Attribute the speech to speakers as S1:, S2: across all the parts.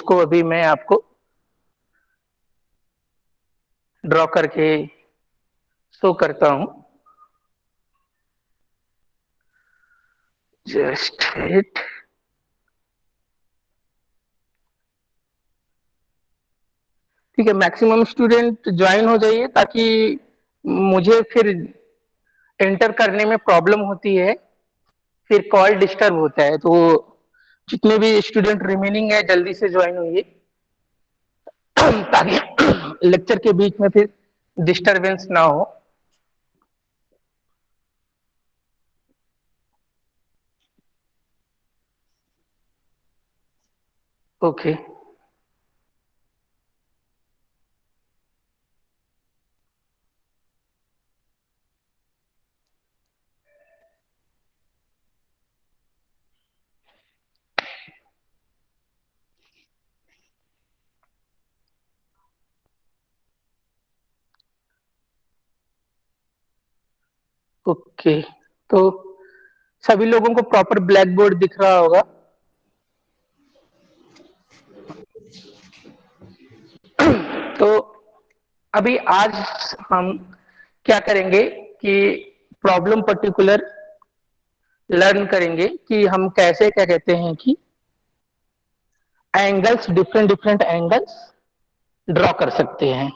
S1: उसको अभी मैं आपको ड्रॉ करके शो करता हूं। Just hit. ठीक है, मैक्सिमम स्टूडेंट ज्वाइन हो जाइए ताकि मुझे फिर एंटर करने में प्रॉब्लम होती है, फिर कॉल डिस्टर्ब होता है। तो जितने भी स्टूडेंट रिमेनिंग है जल्दी से ज्वाइन होइए ताकि लेक्चर के बीच में फिर डिस्टरबेंस ना हो। Okay okay. तो सभी लोगों को प्रॉपर ब्लैक बोर्ड दिख रहा होगा। तो अभी आज हम क्या करेंगे कि प्रॉब्लम पर्टिकुलर लर्न करेंगे कि हम कैसे क्या कहते हैं कि angles, different different angles draw कर सकते हैं।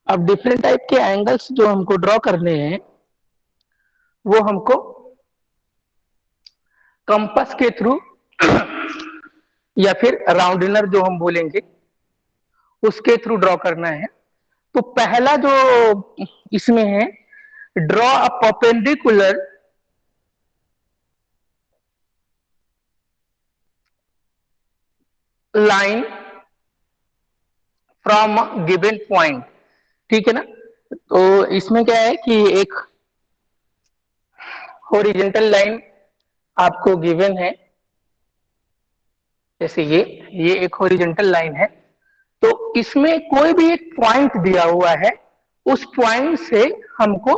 S1: अब डिफरेंट टाइप के एंगल्स जो हमको ड्रॉ करने हैं वो हमको कंपास के थ्रू या फिर राउंडनर जो हम बोलेंगे उसके थ्रू ड्रॉ करना है। तो पहला जो इसमें है, draw a perpendicular line from given point. ठीक है ना। तो इसमें क्या है कि एक हॉरिजॉन्टल लाइन आपको गिवन है, जैसे ये एक हॉरिजॉन्टल लाइन है। तो इसमें कोई भी एक पॉइंट दिया हुआ है, उस पॉइंट से हमको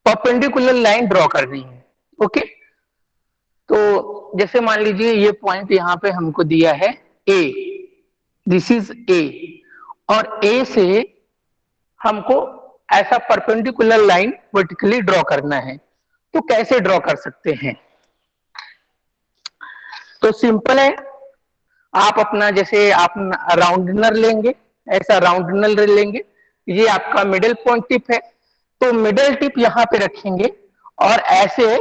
S1: परपेंडिकुलर लाइन ड्रॉ करनी है। ओके। तो जैसे मान लीजिए ये पॉइंट यहां पे हमको दिया है ए, दिस इज ए, और ए से हमको ऐसा परपेंडिकुलर लाइन वर्टिकली ड्रॉ करना है। तो कैसे ड्रॉ कर सकते हैं? तो सिंपल है, आप अपना जैसे आप राउंडनर लेंगे, ऐसा राउंडनर लेंगे, ये आपका मिडिल पॉइंट टिप है। तो मिडिल टिप यहां पे रखेंगे और ऐसे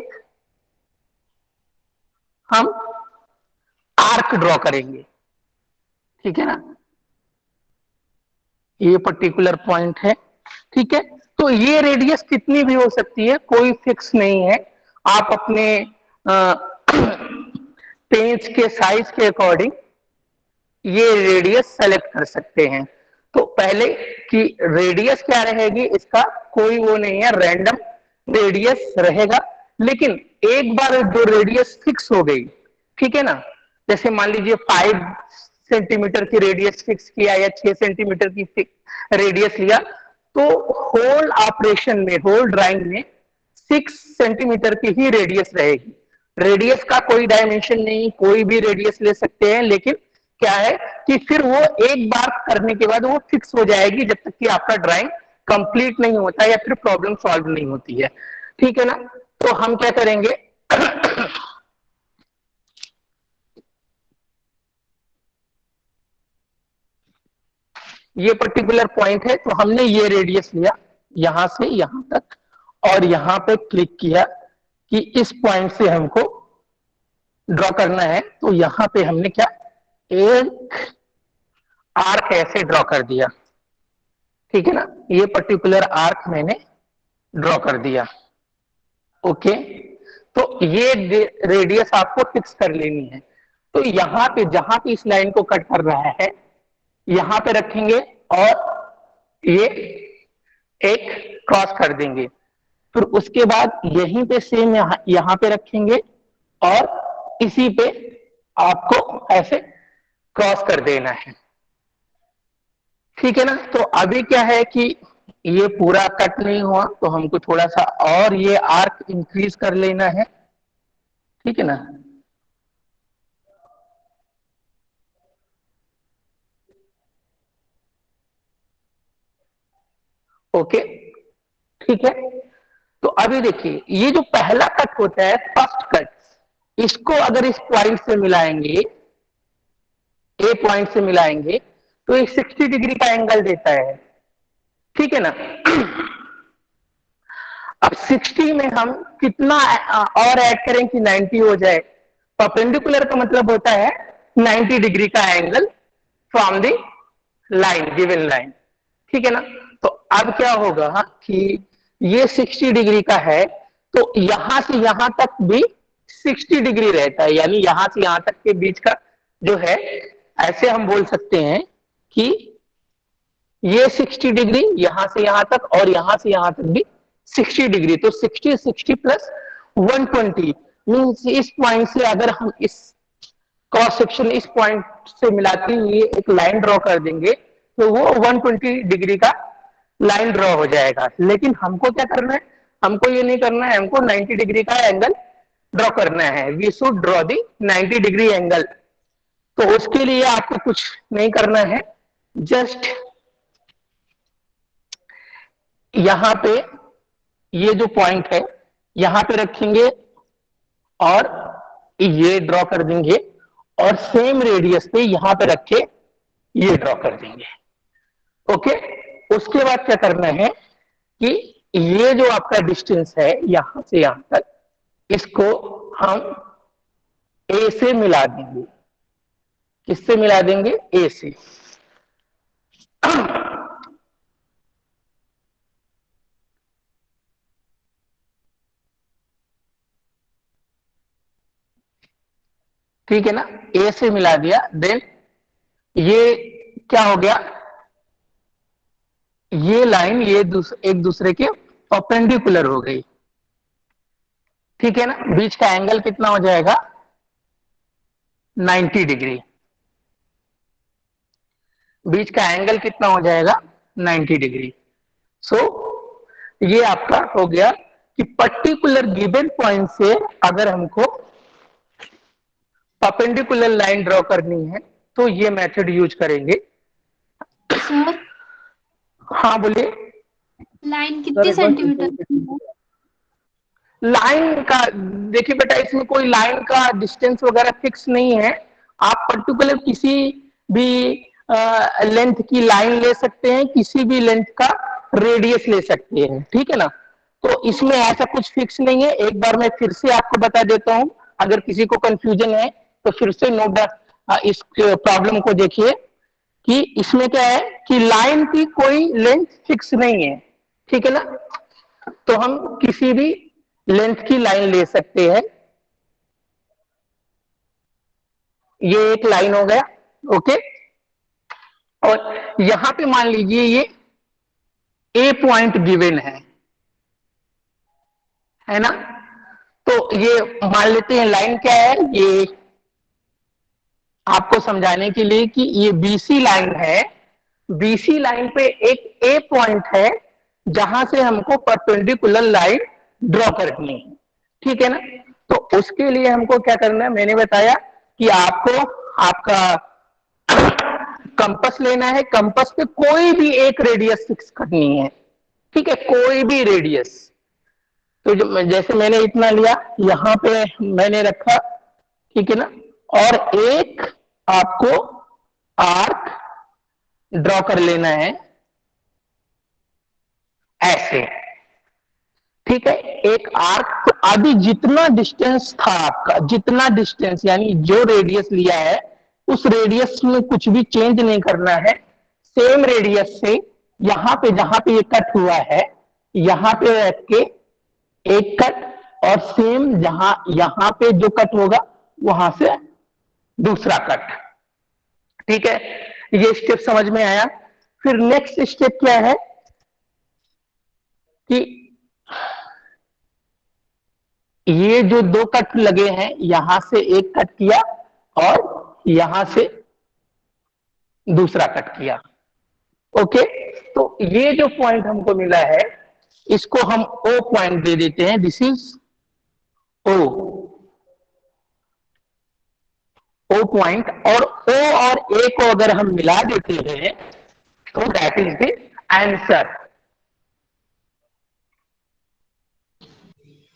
S1: हम आर्क ड्रॉ करेंगे। ठीक है ना। ये पर्टिकुलर पॉइंट है। ठीक है। तो ये रेडियस कितनी भी हो सकती है, कोई फिक्स नहीं है। आप अपने पेज के साइज के अकॉर्डिंग ये रेडियस सेलेक्ट कर सकते हैं। तो पहले कि रेडियस क्या रहेगी, इसका कोई वो नहीं है, रैंडम रेडियस रहेगा। लेकिन एक बार जो रेडियस फिक्स हो गई, ठीक है ना, जैसे मान लीजिए 5 सेंटीमीटर की रेडियस फिक्स किया या 6 सेंटीमीटर की रेडियस लिया, तो होल ऑपरेशन में, होल ड्राइंग में 6 सेंटीमीटर की ही रेडियस रहेगी। रेडियस का कोई डायमेंशन नहीं, कोई भी रेडियस ले सकते हैं, लेकिन क्या है कि फिर वो एक बार करने के बाद वो फिक्स हो जाएगी जब तक कि आपका ड्राइंग कंप्लीट नहीं होता या फिर प्रॉब्लम सॉल्व नहीं होती है। ठीक है ना। तो हम क्या करेंगे ये पर्टिकुलर पॉइंट है, तो हमने ये रेडियस लिया यहां से यहां तक और यहां पे क्लिक किया कि इस पॉइंट से हमको ड्रॉ करना है। तो यहां पे हमने क्या, एक आर्क ऐसे ड्रॉ कर दिया। ठीक है ना। ये पर्टिकुलर आर्क मैंने ड्रॉ कर दिया। ओके। तो ये रेडियस आपको फिक्स कर लेनी है। तो यहां पे जहां पे इस लाइन को कट कर रहा है, यहां पे रखेंगे और ये एक क्रॉस कर देंगे। फिर उसके बाद यहीं पे सेम यहां पे रखेंगे और इसी पे आपको ऐसे क्रॉस कर देना है। ठीक है ना। तो अभी क्या है कि ये पूरा कट नहीं हुआ, तो हमको थोड़ा सा और ये आर्क इंक्रीज कर लेना है। ठीक है ना। ओके, ठीक है। तो अभी देखिए, ये जो पहला कट होता है फर्स्ट कट, इसको अगर इस पॉइंट से मिलाएंगे, ए पॉइंट से मिलाएंगे, तो ये 60 डिग्री का एंगल देता है, ठीक है ना। अब 60 में हम कितना और ऐड करें कि 90 हो जाए। परपेंडिकुलर का मतलब होता है 90 डिग्री का angle from the line, given line, ठीक है ना। तो अब क्या होगा कि ये 60 डिग्री का है, तो यहां से यहां तक भी 60 डिग्री रहता है, यानी यहां से यहां तक के बीच का जो है, ऐसे हम बोल सकते हैं कि ये 60 डिग्री यहां से यहां तक, और यहां से यहां तक भी 60 डिग्री, तो 60 60 प्लस 120 मीन्स इस पॉइंट से अगर हम इस क्रॉस सेक्शन इस पॉइंट से मिलाते हुए एक लाइन ड्रॉ कर देंगे, तो वो 120 डिग्री का लाइन ड्रॉ हो जाएगा। लेकिन हमको क्या करना है, हमको ये नहीं करना है, हमको 90 डिग्री का एंगल ड्रॉ करना है। We should draw the 90 degree angle. तो उसके लिए आपको कुछ नहीं करना है, जस्ट यहां पे ये जो पॉइंट है यहां पे रखेंगे और ये ड्रॉ कर देंगे, और सेम रेडियस पे यहां पे रख के ये ड्रॉ कर देंगे। ओके, उसके बाद क्या करना है कि ये जो आपका डिस्टेंस है यहां से यहां तक, इसको हम ए से मिला देंगे। किससे मिला देंगे? ए से। ठीक है ना, ए से मिला दिया, देन ये क्या हो गया, ये लाइन ये एक दूसरे के परपेंडिकुलर हो गई, ठीक है ना। बीच का एंगल कितना हो जाएगा? 90 डिग्री। बीच का एंगल कितना हो जाएगा? 90 डिग्री। सो ये आपका हो गया कि पर्टिकुलर गिवन पॉइंट से अगर हमको परपेंडिकुलर लाइन ड्रॉ करनी है तो ये मेथड यूज करेंगे।
S2: सर,
S1: हाँ बोलिए।
S2: लाइन कितनी सेंटीमीटर की है?
S1: लाइन का देखिए बेटा, इसमें कोई लाइन का डिस्टेंस वगैरह फिक्स नहीं है। आप पर्टिकुलर किसी भी लेंथ की लाइन ले सकते हैं, किसी भी लेंथ का रेडियस ले सकते हैं, ठीक है ना। तो इसमें ऐसा कुछ फिक्स नहीं है। एक बार मैं फिर से आपको बता देता हूं, अगर किसी को कंफ्यूजन है तो फिर से नोट इस प्रॉब्लम को देखिए कि इसमें क्या है कि लाइन की कोई लेंथ फिक्स नहीं है, ठीक है ना। तो हम किसी भी लेंथ की लाइन ले सकते हैं। ये एक लाइन हो गया, ओके। और यहां पे मान लीजिए ये ए पॉइंट गिवन है ना। तो ये मान लेते हैं लाइन क्या है, ये आपको समझाने के लिए कि ये बीसी लाइन है। बीसी लाइन पे एक ए पॉइंट है जहां से हमको परपेंडिकुलर लाइन ड्रॉ करनी है, ठीक है ना। तो उसके लिए हमको क्या करना है, मैंने बताया कि आपको आपका कंपास लेना है। कंपास पे कोई भी एक रेडियस फिक्स करनी है, ठीक है, कोई भी रेडियस। तो जैसे मैंने इतना लिया, यहां पे मैंने रखा, ठीक है ना। और एक आपको आर्क ड्रॉ कर लेना है ऐसे, ठीक है, एक आर्क। तो अभी जितना डिस्टेंस था आपका, जितना डिस्टेंस यानी जो रेडियस लिया है, उस रेडियस में कुछ भी चेंज नहीं करना है। सेम रेडियस से यहां पे जहां पे ये कट हुआ है, यहां पे रख के एक कट, और सेम जहां यहां पे जो कट होगा वहां से दूसरा कट, ठीक है। ये स्टेप समझ में आया। फिर नेक्स्ट स्टेप क्या है कि ये जो दो कट लगे हैं, यहां से एक कट किया और यहां से दूसरा कट किया, ओके। तो ये जो पॉइंट हमको मिला है, इसको हम ओ पॉइंट दे देते हैं। This is O, O point, और ओ और ए को अगर हम मिला देते हैं तो that is the answer.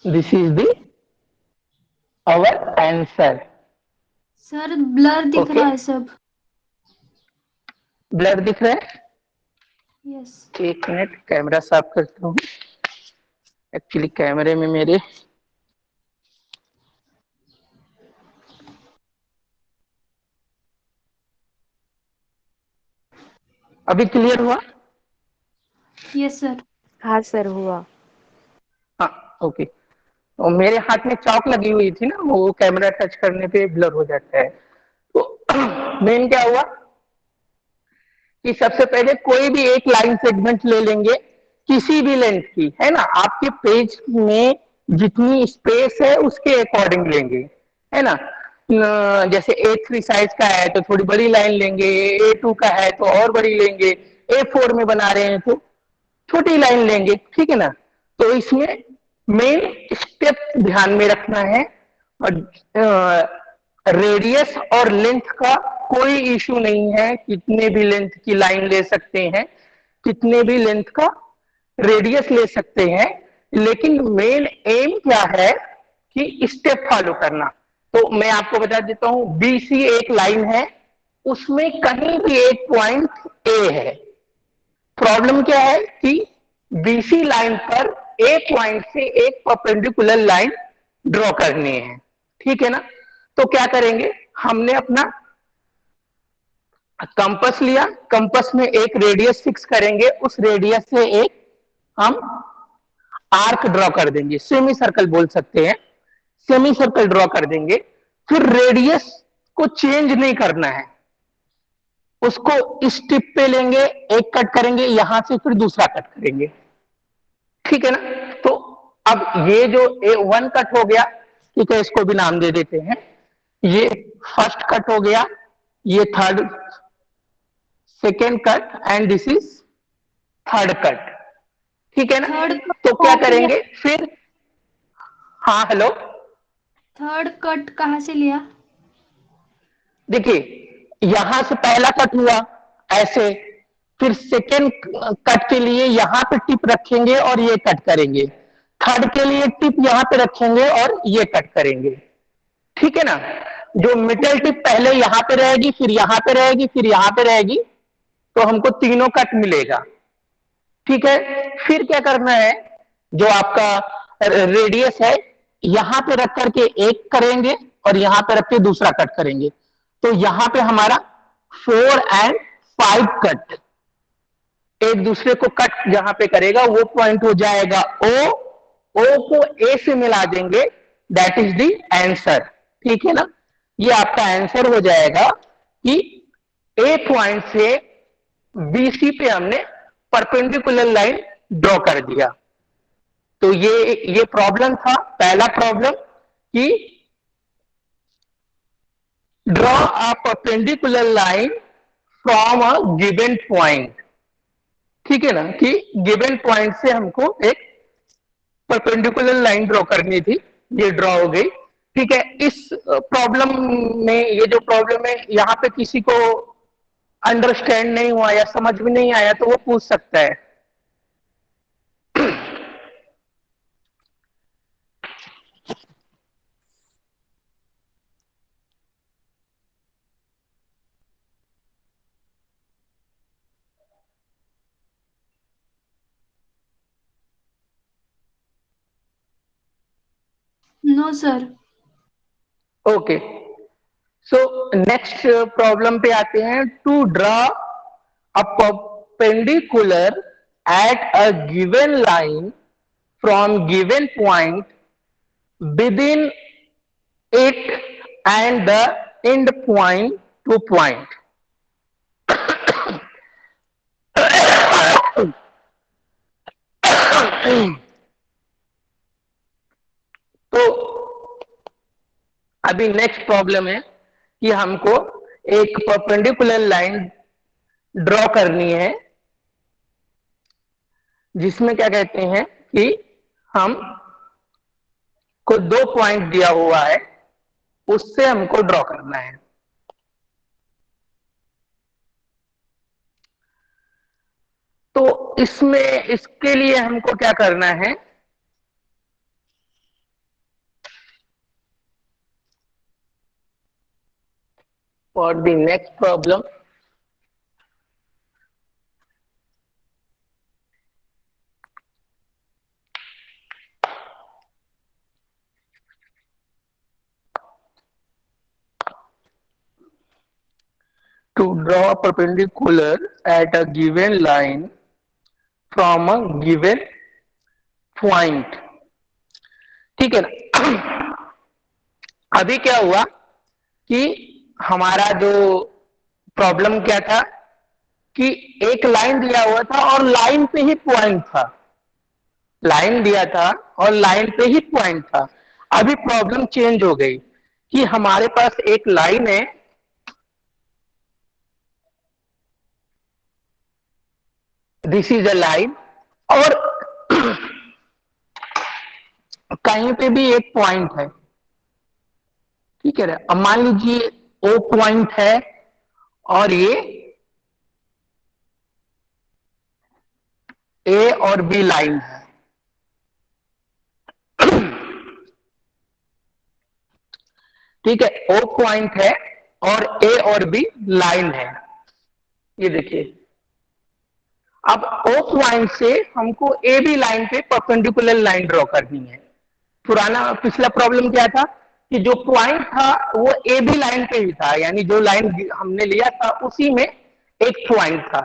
S1: This is the our answer.
S2: Sir blur okay
S1: ओके,
S2: रहा है सब।
S1: ब्लर दिख रहा है?
S2: यस।
S1: एक मिनट, कैमरा साफ करता हूँ। एक्चुअली कैमरे में मेरे अभी क्लियर हुआ?
S2: Yes sir.
S3: हाँ सर हुआ।
S1: हाँ ओके। और मेरे हाथ में चौक लगी हुई थी ना, वो कैमरा टच करने पे ब्लर हो जाता है। तो मेन क्या हुआ कि सबसे पहले कोई भी एक लाइन सेगमेंट ले लेंगे किसी भी लेंथ की, है ना, आपके पेज में जितनी स्पेस है उसके अकॉर्डिंग लेंगे, है ना। जैसे A3 साइज का है तो थोड़ी बड़ी लाइन लेंगे, A2 का है तो और बड़ी लेंगे, A4 में बना रहे हैं तो छोटी लाइन लेंगे, ठीक है ना। तो इसमें मेन स्टेप ध्यान में रखना है, और रेडियस और लेंथ का कोई इशू नहीं है, कितने भी लेंथ की लाइन ले सकते हैं, कितने भी लेंथ का रेडियस ले सकते हैं, लेकिन मेन एम क्या है कि स्टेप फॉलो करना। तो मैं आपको बता देता हूं, BC एक लाइन है, उसमें कहीं भी एक पॉइंट ए है। प्रॉब्लम क्या है कि BC लाइन पर ए पॉइंट से एक परपेंडिकुलर लाइन ड्रॉ करनी है, ठीक है ना। तो क्या करेंगे, हमने अपना कंपास लिया, कंपास में एक रेडियस फिक्स करेंगे, उस रेडियस से एक हम आर्क ड्रॉ कर देंगे, सेमी सर्कल बोल सकते हैं, सेमी सर्कल ड्रॉ कर देंगे। फिर रेडियस को चेंज नहीं करना है, उसको इस टिप पे लेंगे, एक कट करेंगे यहां से, फिर दूसरा कट करेंगे, ठीक है ना। तो अब ये जो A1 कट हो गया, ठीक है, इसको भी नाम दे देते हैं, ये फर्स्ट कट हो गया, ये third, second cut, and this is third cut, ठीक है ना।
S2: थर्ड
S1: तो क्या करेंगे फिर, हाँ हेलो,
S2: थर्ड कट कहाँ से लिया?
S1: देखिए यहां से पहला कट हुआ ऐसे, फिर सेकेंड कट के लिए यहां पे टिप रखेंगे और ये कट करेंगे, थर्ड के लिए टिप यहां पे रखेंगे और ये कट करेंगे, ठीक है ना। जो मिडल टिप पहले यहां पे रहेगी, फिर यहां पे रहेगी, फिर यहां पे रहेगी, तो हमको तीनों कट मिलेगा, ठीक है। फिर क्या करना है, जो आपका रेडियस है यहां पे रख करके एक करेंगे और यहां पे रख के दूसरा कट करेंगे, तो यहां पे हमारा 4 एंड 5 कट एक दूसरे को कट जहां पे करेगा वो पॉइंट हो जाएगा ओ, ओ को ए से मिला देंगे, दैट इज द आंसर, ठीक है ना। ये आपका आंसर हो जाएगा कि ए पॉइंट से BC पे हमने परपेंडिकुलर लाइन ड्रॉ कर दिया। तो ये प्रॉब्लम था, पहला प्रॉब्लम कि draw a perpendicular line from a given point, ठीक है ना, कि गिवन पॉइंट से हमको एक परपेंडिकुलर लाइन ड्रॉ करनी थी, ये ड्रॉ हो गई, ठीक है। इस प्रॉब्लम में, ये जो प्रॉब्लम है यहां पे किसी को अंडरस्टैंड नहीं हुआ या समझ में नहीं आया तो वो पूछ सकता है।
S2: No sir.
S1: Okay, so next problem पे आते हैं, to draw a perpendicular at a given line from given point within it and the end point to point. तो अभी नेक्स्ट प्रॉब्लम है कि हमको एक परपेंडिकुलर लाइन ड्रॉ करनी है, जिसमें क्या कहते हैं कि हम को 2 पॉइंट दिया हुआ है, उससे हमको ड्रॉ करना है, तो इसमें इसके लिए हमको क्या करना है, for the next problem to draw a perpendicular at a given line from a given point। ठीक है ना। अभी क्या हुआ कि हमारा जो प्रॉब्लम क्या था कि एक लाइन दिया हुआ था और लाइन पे ही पॉइंट था, लाइन दिया था और लाइन पे ही पॉइंट था। अभी प्रॉब्लम चेंज हो गई कि हमारे पास एक लाइन है, दिस इज अ लाइन, और कहीं पे भी एक पॉइंट है। ठीक है, अब मान लीजिए ओ पॉइंट है और ये ए और बी लाइन है। ठीक है, ओ पॉइंट है और ए और बी लाइन है। ये देखिए, अब ओ पॉइंट से हमको ए बी लाइन पे परपेंडिकुलर लाइन ड्रॉ करनी है। पुराना पिछला प्रॉब्लम क्या था कि जो पॉइंट था वो ए बी लाइन पे ही था, यानी जो लाइन हमने लिया था उसी में एक पॉइंट था।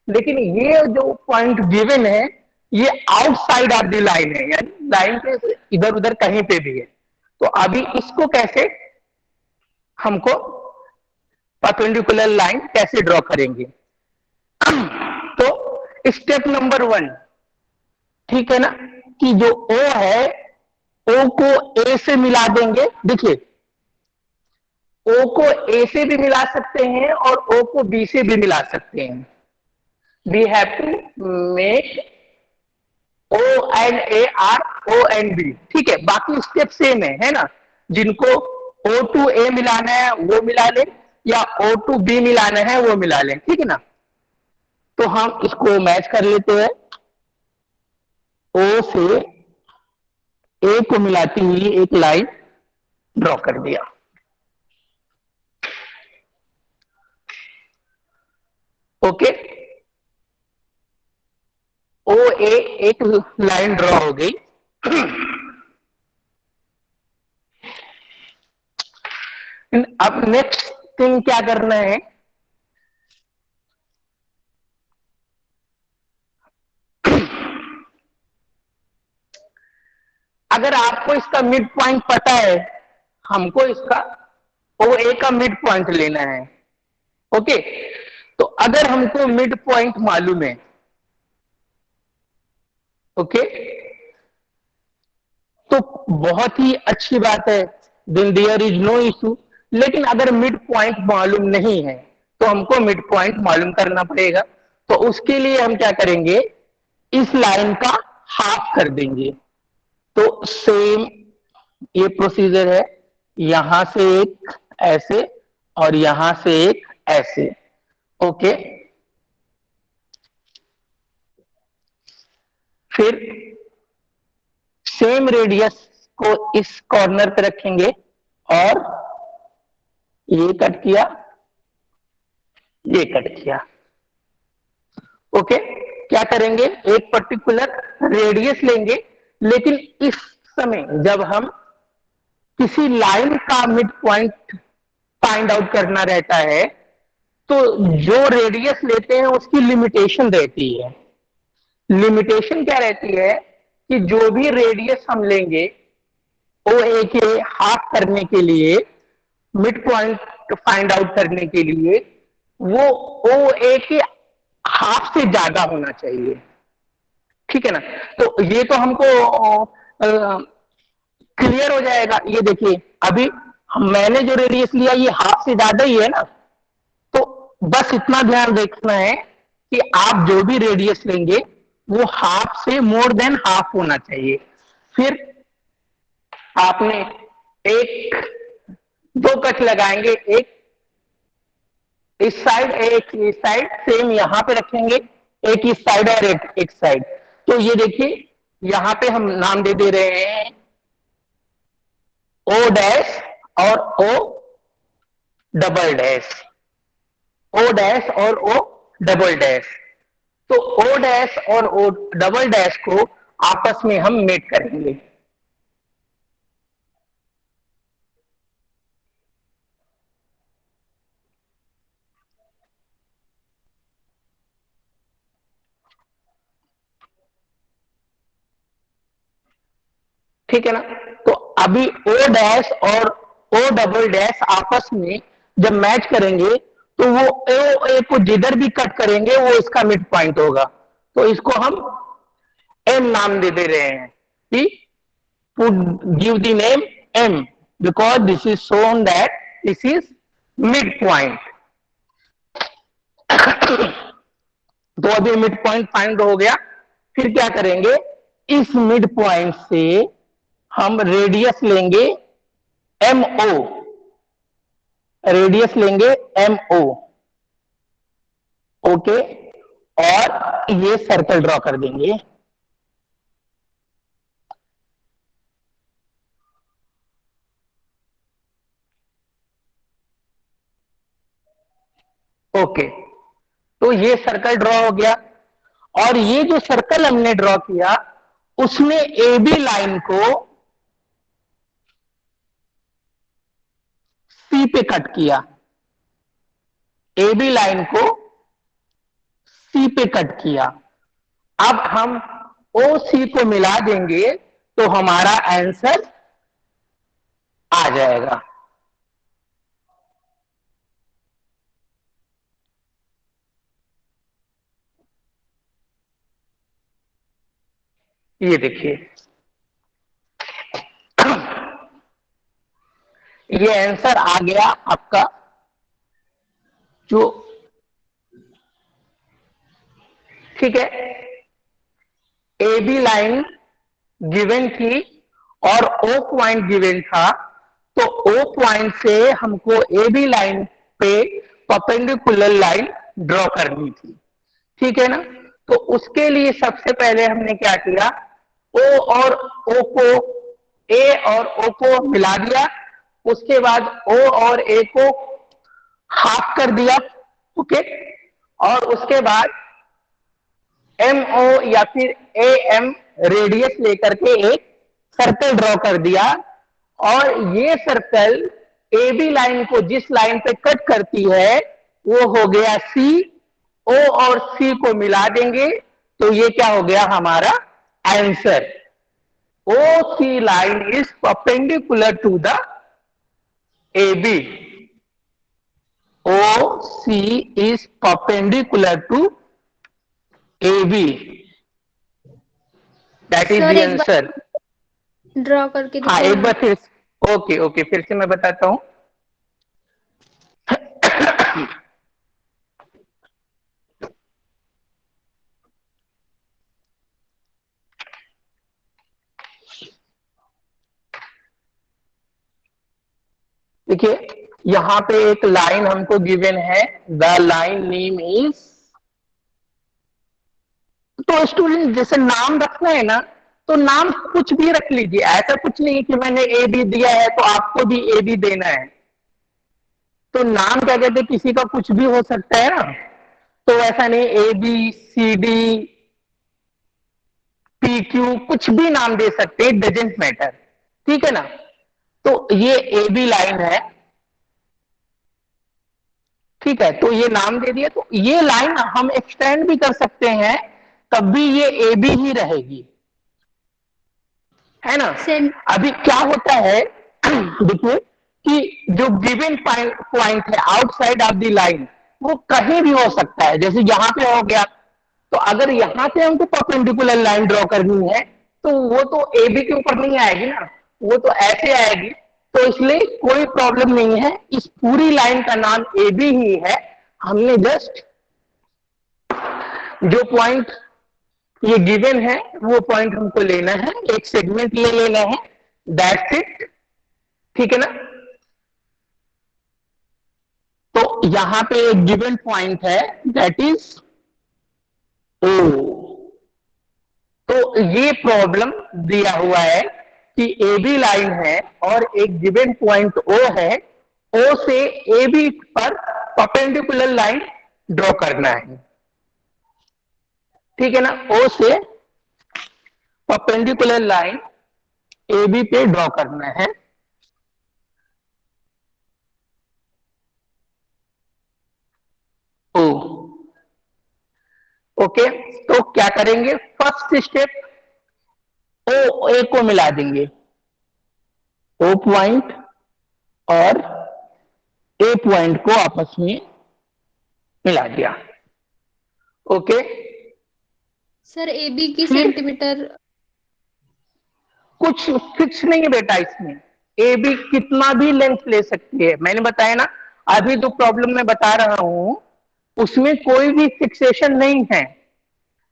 S1: लेकिन ये जो पॉइंट गिवन है ये आउटसाइड ऑफ द लाइन है, यानी लाइन के इधर उधर कहीं पे भी है। तो अभी इसको कैसे हमको परपेंडिकुलर लाइन कैसे ड्रॉ करेंगे। तो स्टेप नंबर 1, ठीक है ना, कि जो ओ है ओ को ए से मिला देंगे। देखिए, ओ को ए से भी मिला सकते हैं और ओ को बी से भी मिला सकते हैं। We have to make O and A or O and B. ठीक है, बाकी स्टेप सेम है ना। जिनको ओ टू ए मिलाना है वो मिला ले, या ओ टू बी मिलाना है वो मिला ले। ठीक है ना, तो हम इसको मैच कर लेते हैं। ओ से ए को मिलाती हुई एक लाइन ड्रॉ कर दिया। ओके, ओ ए एक लाइन ड्रॉ हो गई। अब नेक्स्ट थिंग क्या करना है, अगर आपको इसका मिड पॉइंट पता है, हमको इसका ओ ए का मिड पॉइंट लेना है। ओके, तो अगर हमको मिड पॉइंट मालूम है, ओके, तो बहुत ही अच्छी बात है, then there is no issue. लेकिन अगर मिड पॉइंट मालूम नहीं है तो हमको मिड पॉइंट मालूम करना पड़ेगा। तो उसके लिए हम क्या करेंगे, इस लाइन का हाफ कर देंगे। तो सेम ये प्रोसीजर है, यहां से एक ऐसे और यहां से एक ऐसे। ओके, फिर सेम रेडियस को इस कॉर्नर पे रखेंगे और ये कट किया, ये कट किया। ओके, क्या करेंगे, एक पर्टिकुलर रेडियस लेंगे। लेकिन इस समय जब हम किसी लाइन का मिड पॉइंट फाइंड आउट करना रहता है तो जो रेडियस लेते हैं उसकी लिमिटेशन रहती है। लिमिटेशन क्या रहती है कि जो भी रेडियस हम लेंगे ओ ए के हाफ करने के लिए, मिड पॉइंट फाइंड आउट करने के लिए, वो ओ ए के हाफ से ज्यादा होना चाहिए। ठीक है ना, तो ये तो हमको क्लियर हो जाएगा। ये देखिए, अभी मैंने जो रेडियस लिया ये हाफ से ज्यादा ही है ना। तो बस इतना ध्यान रखना है कि आप जो भी रेडियस लेंगे वो हाफ से मोर देन हाफ होना चाहिए। फिर आपने एक दो कट लगाएंगे, एक इस साइड एक इस साइड, सेम यहां पे रखेंगे। एक इस साइड और एक साइड। तो ये देखिए यहां पे हम नाम दे रहे हैं ओ डैश और O double dash, O dash और ओ डबल डैश। तो ओ डैश और ओ डबल डैश को आपस में हम मेट करेंगे। ठीक है ना। तो अभी ओ डैश और ओ डबल डैश आपस में जब मैच करेंगे तो वो ओ ए को जिधर भी कट करेंगे वो इसका मिड पॉइंट होगा। तो इसको हम एम नाम दे रहे हैं कि put give the name M because this is shown that this is midpoint. तो अभी मिड पॉइंट फाइंड हो गया। फिर क्या करेंगे, इस मिड पॉइंट से हम रेडियस लेंगे MO, रेडियस लेंगे MO। ओके, और ये सर्कल ड्रॉ कर देंगे। ओके, तो ये सर्कल ड्रॉ हो गया। और ये जो सर्कल हमने ड्रॉ किया उसने ए बी लाइन को सी पे कट किया, ए बी लाइन को सी पे कट किया। अब हम ओ सी को मिला देंगे तो हमारा आंसर आ जाएगा। ये देखिए ये आंसर आ गया आपका। जो ठीक है, ए बी लाइन गिवन थी और ओ पॉइंट गिवन था, तो ओ पॉइंट से हमको ए बी लाइन पे परपेंडिकुलर लाइन ड्रॉ करनी थी। ठीक है ना। तो उसके लिए सबसे पहले हमने क्या किया, ओ और ओ को, ए और ओ को मिला दिया। उसके बाद ओ और ए को हाफ कर दिया। ओके, और उसके बाद एम ओ या फिर ए एम रेडियस लेकर के एक सर्कल ड्रॉ कर दिया। और ये सर्कल ए बी लाइन को जिस लाइन पे कट करती है वो हो गया सी। ओ और सी को मिला देंगे तो ये क्या हो गया हमारा answer. O C line is perpendicular to the A B, O C is perpendicular to A B, that is
S2: sir
S1: the
S2: एक बार
S1: आंसर।
S2: ड्रॉ करके
S1: हाँ
S2: दिखाइए
S1: एक बार
S2: ना।
S1: फिर, ओके ओके, फिर से मैं बताता हूं। देखिए यहां पे एक लाइन हमको गिवन है, द लाइन नेम इज। तो स्टूडेंट जैसे नाम रखना है ना, तो नाम कुछ भी रख लीजिए, ऐसा कुछ नहीं कि मैंने ए बी दिया है तो आपको भी ए बी देना है। तो नाम क्या कहते हैं, किसी का कुछ भी हो सकता है ना। तो ऐसा नहीं, A B C D P Q कुछ भी नाम दे सकते हैं, डजेंट मैटर। ठीक है ना। तो ये ए बी लाइन है। ठीक है, तो ये नाम दे दिया। तो ये लाइन हम एक्सटेंड भी कर सकते हैं, तब भी ये ए बी ही रहेगी, है ना।
S2: सेम।
S1: अभी क्या होता है देखिए कि जो गिवन पॉइंट है आउटसाइड ऑफ द लाइन वो कहीं भी हो सकता है। जैसे यहां पे हो गया, तो अगर यहां से हमको परपेंडिकुलर लाइन ड्रॉ करनी है तो वो तो ए बी के ऊपर नहीं आएगी ना, वो तो ऐसे आएगी। तो इसलिए कोई प्रॉब्लम नहीं है, इस पूरी लाइन का नाम ए बी ही है। हमने जस्ट जो पॉइंट ये गिवन है वो पॉइंट हमको लेना है, एक सेगमेंट ले लेना है, दैट्स इट। ठीक है ना। तो यहां पे एक गिवन पॉइंट है दैट इज ओ। तो ये प्रॉब्लम दिया हुआ है कि ए बी लाइन है और एक गिवन पॉइंट ओ है, ओ से ए बी पर परपेंडिकुलर लाइन ड्रॉ करना है, ठीक है ना। ओ से परपेंडिकुलर लाइन ए बी पे ड्रॉ करना है। ओ, ओके। तो क्या करेंगे, फर्स्ट स्टेप ओ ए को मिला देंगे, ओ पॉइंट और ए पॉइंट को आपस में मिला दिया। ओके।
S2: सर ए बी की
S1: फिर
S2: सेंटीमीटर।
S1: कुछ फिक्स नहीं है बेटा इसमें, ए बी कितना भी लेंथ ले सकती है, मैंने बताया ना। अभी जो प्रॉब्लम मैं बता रहा हूं उसमें कोई भी फिक्सेशन नहीं है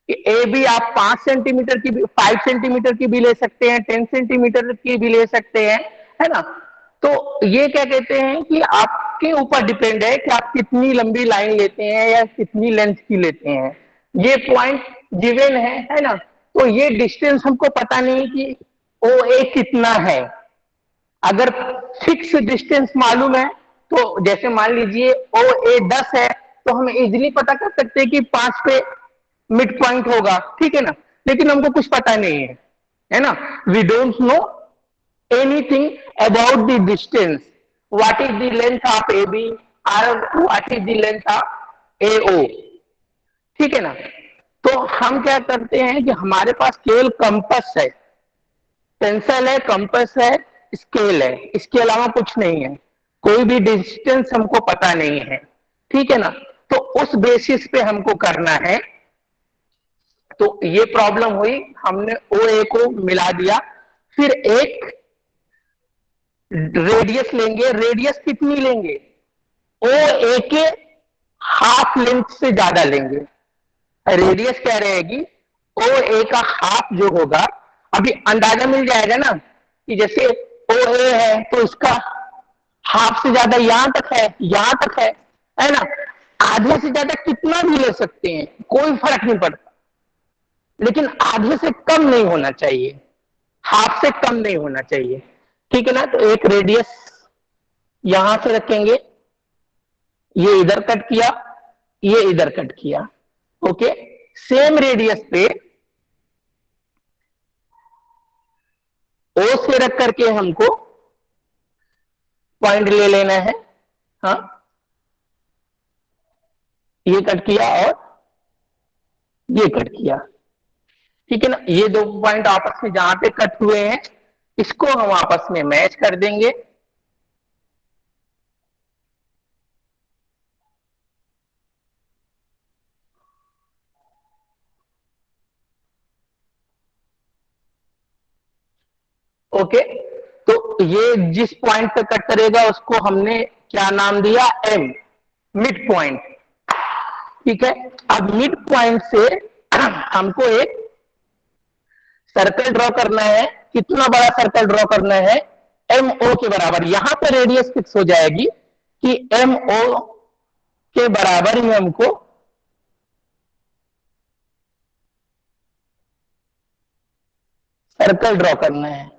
S1: कि ए बी आप 5 सेंटीमीटर की भी, 5 सेंटीमीटर की भी ले सकते हैं, 10 सेंटीमीटर की भी ले सकते हैं, है ना। तो ये क्या कहते हैं कि आपके ऊपर डिपेंड है कि आप कितनी लंबी लाइन लेते हैं या कितनी लेंथ की लेते हैं। ये पॉइंट गिवन है ना। तो ये डिस्टेंस हमको पता नहीं कि ओ ए कितना है। अगर फिक्स डिस्टेंस मालूम है तो जैसे मान लीजिए ओ ए 10 है तो हम इजीली पता कर सकते हैं कि 5 पे मिड पॉइंट होगा, ठीक है ना। लेकिन हमको कुछ पता नहीं है ना। We don't know anything about the distance, what is the length of A B और what is the length of A O, ठीक है ना। तो हम क्या करते हैं कि हमारे पास केवल कंपास है, पेंसिल है, कंपास है, स्केल है, इसके अलावा कुछ नहीं है। कोई भी डिस्टेंस हमको पता नहीं है, ठीक है ना। तो उस बेसिस पे हमको करना है। तो ये प्रॉब्लम हुई, हमने ओ ए को मिला दिया। फिर एक रेडियस लेंगे, रेडियस कितनी लेंगे, ओ ए के हाफ लेंथ से ज्यादा लेंगे। रेडियस क्या रहेगी, ओ ए का हाफ जो होगा, अभी अंदाजा मिल जाएगा ना कि जैसे ओ ए है तो इसका हाफ से ज्यादा यहां तक है, यहां तक है ना। आधे से ज्यादा कितना भी ले सकते हैं, कोई फर्क नहीं पड़ता, लेकिन आधे से कम नहीं होना चाहिए, हाफ से कम नहीं होना चाहिए, ठीक है ना। तो एक रेडियस यहां से रखेंगे, ये इधर कट किया, ये इधर कट किया, ओके। सेम रेडियस पे ओ से रख करके हमको पॉइंट ले लेना है, हाँ, ये कट किया और ये कट किया, ठीक है ना। ये दो पॉइंट आपस में जहां पे कट हुए हैं इसको हम आपस में मैच कर देंगे। ओके। तो ये जिस पॉइंट पे कट करेगा उसको हमने क्या नाम दिया, एम, मिड पॉइंट, ठीक है। अब मिड पॉइंट से हमको एक सर्कल ड्रॉ करना है। कितना बड़ा सर्कल ड्रॉ करना है, एम ओ के बराबर। यहां पर रेडियस फिक्स हो जाएगी कि एम ओ के बराबर ही हमको सर्कल ड्रॉ करना है।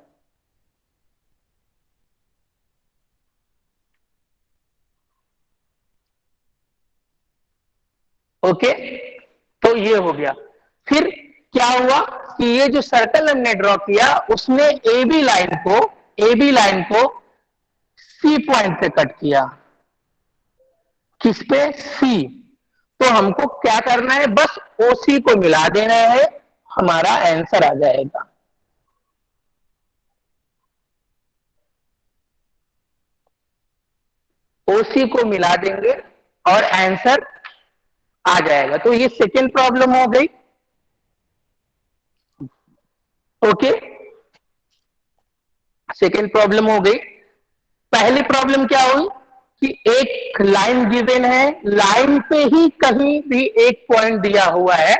S1: ओके, तो ये हो गया। फिर क्या हुआ कि ये जो सर्कल हमने ड्रॉ किया उसने ए बी लाइन को सी पॉइंट पे कट किया। किस पे, सी। तो हमको क्या करना है, बस ओ सी को मिला देना है, हमारा आंसर आ जाएगा। ओ सी को मिला देंगे और आंसर आ जाएगा। तो ये सेकेंड प्रॉब्लम हो गई, ओके। सेकेंड प्रॉब्लम हो गई। पहली प्रॉब्लम क्या हुई कि एक लाइन गिवन है, लाइन पे ही कहीं भी एक पॉइंट दिया हुआ है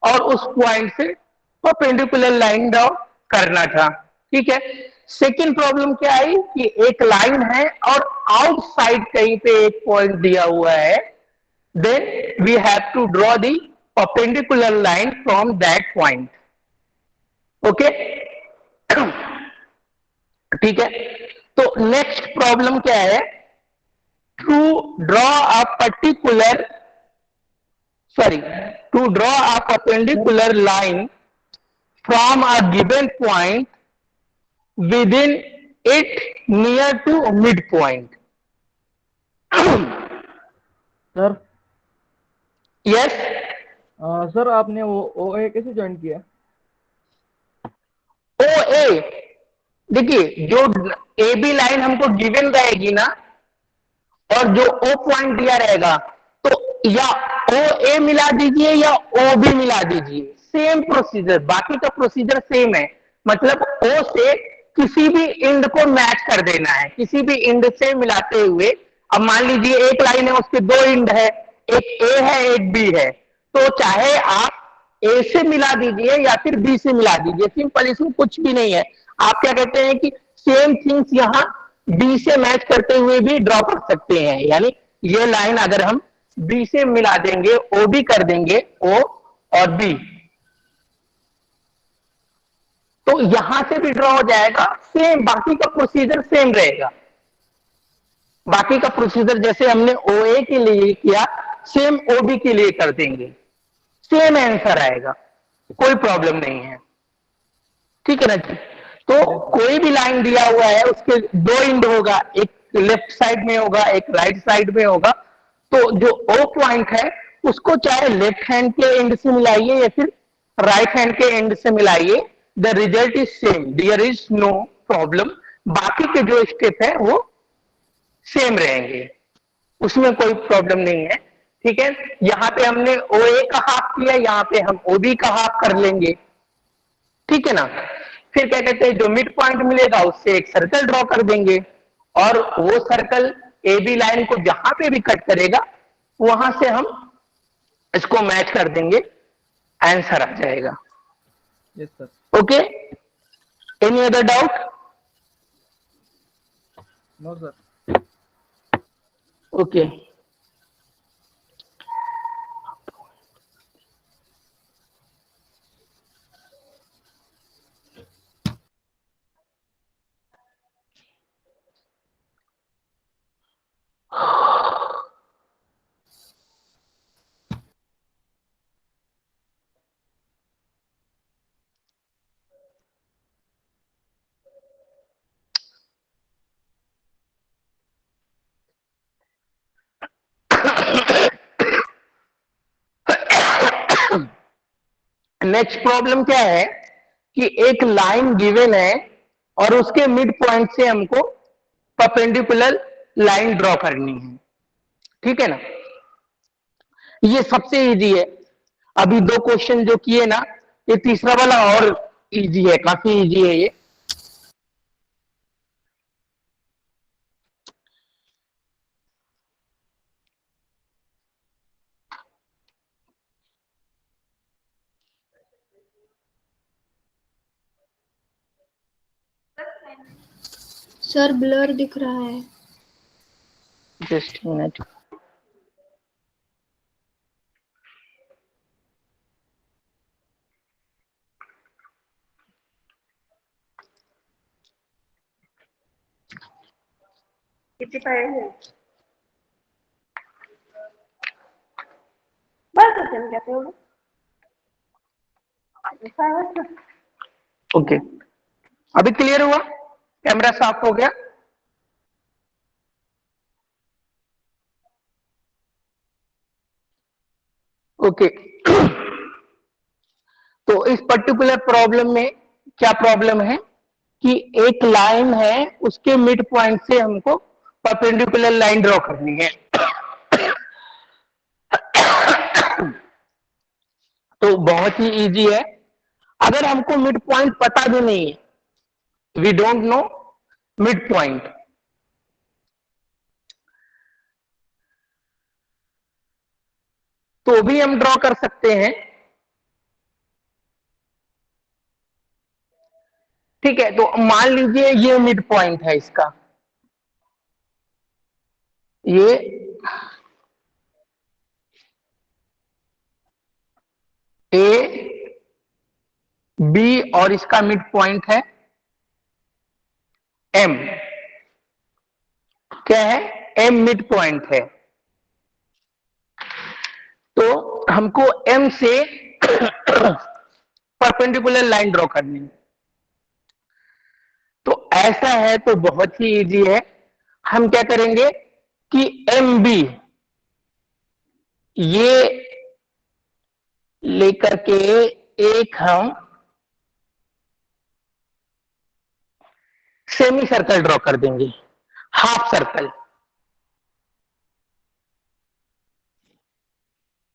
S1: और उस पॉइंट से परपेंडिकुलर लाइन ड्रॉ करना था, ठीक है। सेकेंड प्रॉब्लम क्या आई कि एक लाइन है और आउटसाइड कहीं पे एक पॉइंट दिया हुआ है, then we have to draw the perpendicular line from that point. Okay, ठीक है। तो नेक्स्ट प्रॉब्लम क्या है, to draw a particular to draw a perpendicular line from a given point within it near to midpoint.
S3: Sir
S1: Yes,
S3: sir आपने वो ओ ए कैसे join किया?
S1: ओ ए, देखिए जो ए बी लाइन हमको गिवन रहेगी ना, और जो ओ पॉइंट दिया रहेगा, तो या ओ ए मिला दीजिए या ओ बी मिला दीजिए, सेम प्रोसीजर, बाकी का प्रोसीजर सेम है। मतलब ओ से किसी भी इंड को मैच कर देना है, किसी भी इंड से मिलाते हुए। अब मान लीजिए एक लाइन है, उसके दो इंड है, एक ए है एक बी है, तो चाहे आप ए से मिला दीजिए या फिर बी से मिला दीजिए, सिंपल, इसमें कुछ भी नहीं है। आप क्या कहते हैं कि सेम थिंग्स यहां बी से मैच करते हुए भी ड्रॉ कर सकते हैं, यानी ये लाइन अगर हम बी से मिला देंगे, ओ बी कर देंगे, ओ और बी, तो यहां से भी ड्रॉ हो जाएगा, सेम, बाकी का प्रोसीजर सेम रहेगा। बाकी का प्रोसीजर जैसे हमने ओ ए के लिए किया, सेम ओ बी के लिए कर देंगे, सेम आंसर आएगा, कोई प्रॉब्लम नहीं है, ठीक है ना जी। तो कोई भी लाइन दिया हुआ है, उसके दो इंड होगा, एक लेफ्ट साइड में होगा एक राइट साइड में होगा, तो जो ओ पॉइंट है उसको चाहे लेफ्ट हैंड के एंड से मिलाइए या फिर राइट हैंड के एंड से मिलाइए, the result is same, there is no problem. बाकी के जो स्टेप है वो सेम रहेंगे, उसमें कोई प्रॉब्लम नहीं है, ठीक है। यहां पे हमने ओ ए का हाफ किया, यहां पे हम ओ बी का हाफ कर लेंगे, ठीक है ना। फिर क्या कहते हैं, जो मिड पॉइंट मिलेगा उससे एक सर्कल ड्रॉ कर देंगे, और वो सर्कल ए बी लाइन को जहां पे भी कट करेगा वहां से हम इसको मैच कर देंगे, आंसर आ जाएगा।
S3: Yes sir.
S1: Okay, any other doubt?
S3: No sir.
S1: Okay, next problem क्या है कि एक लाइन गिवन है और उसके मिड पॉइंट से हमको परपेंडिकुलर लाइन ड्रॉ करनी है, ठीक है ना। ये सबसे इजी है, अभी दो क्वेश्चन जो किए ना, ये तीसरा वाला और इजी है, काफी इजी है ये।
S2: सर ब्लर दिख रहा है।
S1: जस्ट मिनट,
S4: किती पाहिजे बस असेल का तेवढं
S1: ओके, अभी क्लियर हुआ, कैमरा साफ हो गया। ओके, तो इस पर्टिकुलर प्रॉब्लम में क्या प्रॉब्लम है कि एक लाइन है, उसके मिड पॉइंट से हमको परपेंडिकुलर लाइन ड्रॉ करनी है। तो बहुत ही इजी है, अगर हमको मिड पॉइंट पता भी नहीं है, we don't know mid point, तो भी हम ड्रॉ कर सकते हैं, ठीक है। तो मान लीजिए ये मिड पॉइंट है इसका, ये ए बी और इसका मिड पॉइंट है एम। क्या है? एम मिड पॉइंट है। तो हमको एम से परपेंडिकुलर लाइन ड्रॉ करनी है। तो ऐसा है तो बहुत ही इजी है। हम क्या करेंगे कि एम बी ये लेकर के एक हम सेमी सर्कल ड्रॉ कर देंगे, हाफ सर्कल।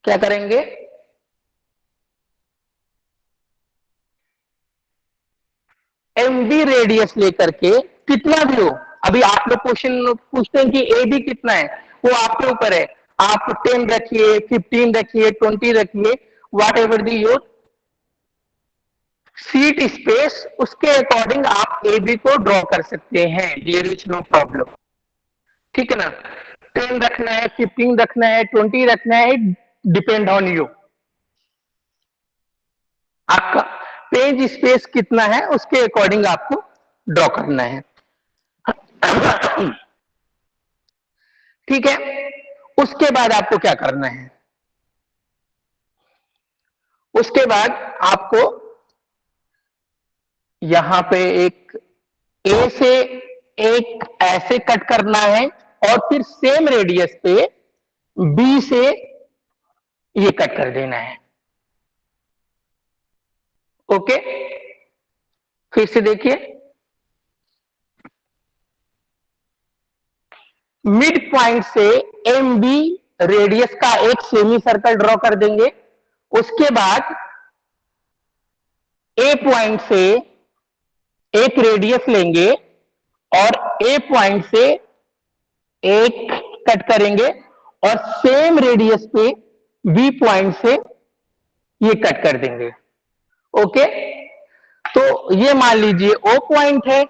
S1: क्या करेंगे? एमबी रेडियस लेकर के, कितना भी हो, अभी आप लोग क्वेश्चन पूछते हैं कि ए बी कितना है, वो आपके ऊपर है। आप 10 रखिए, 15 रखिए, 20 रखिए, whatever the your seat space, उसके अकॉर्डिंग आप ए बी को ड्रॉ कर सकते हैं। There is no problem. ठीक है ना? 10 रखना है, 15 रखना है, 20 रखना है, डिपेंड ऑन यू। आपका पेज स्पेस कितना है उसके अकॉर्डिंग आपको ड्रॉ करना है। ठीक है? उसके बाद आपको क्या करना है? उसके बाद आपको यहां पे एक ए से एक ऐसे कट करना है और फिर सेम रेडियस पे बी से ये कट कर देना है। ओके, फिर से देखिए, मिड पॉइंट से एम बी रेडियस का एक सेमी सर्कल ड्रॉ कर देंगे। उसके बाद ए पॉइंट से एक रेडियस लेंगे और ए पॉइंट से एक कट करेंगे और सेम रेडियस पे बी पॉइंट से ये कट कर देंगे। ओके, तो ये मान लीजिए ओ पॉइंट है,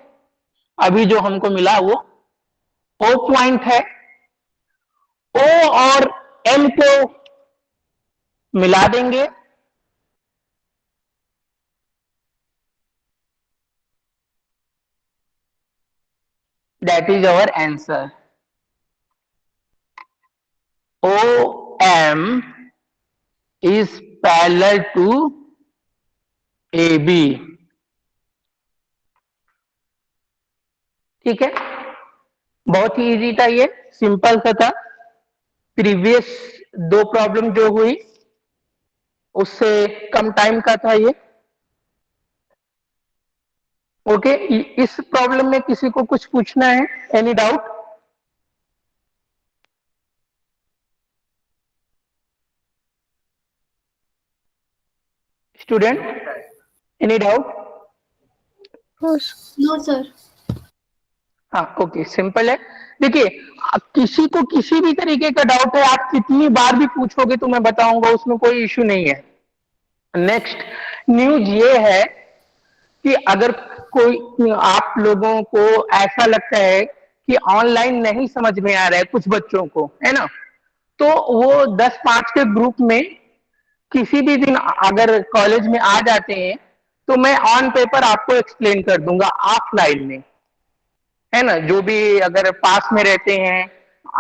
S1: अभी जो हमको मिला वो ओ पॉइंट है। ओ और एम को मिला देंगे, that is our answer. O M is parallel to A B. ठीक है, बहुत ही इजी था, ये सिंपल सा था। प्रीवियस दो प्रॉब्लम जो हुई उससे कम टाइम का था ये। ओके, इस प्रॉब्लम में किसी को कुछ पूछना है? Any doubt? Student, any doubt?
S2: No sir.
S1: हाँ, ओके, सिंपल है। देखिए, किसी को किसी भी तरीके का डाउट है, आप कितनी बार भी पूछोगे तो मैं बताऊंगा, उसमें कोई इश्यू नहीं है। नेक्स्ट न्यूज ये है कि अगर कोई आप लोगों को ऐसा लगता है कि ऑनलाइन नहीं समझ में आ रहा है कुछ बच्चों को, है ना, तो वो 10-5 के ग्रुप में किसी भी दिन अगर कॉलेज में आ जाते हैं तो मैं ऑन पेपर आपको एक्सप्लेन कर दूंगा ऑफलाइन में, है ना। जो भी अगर पास में रहते हैं,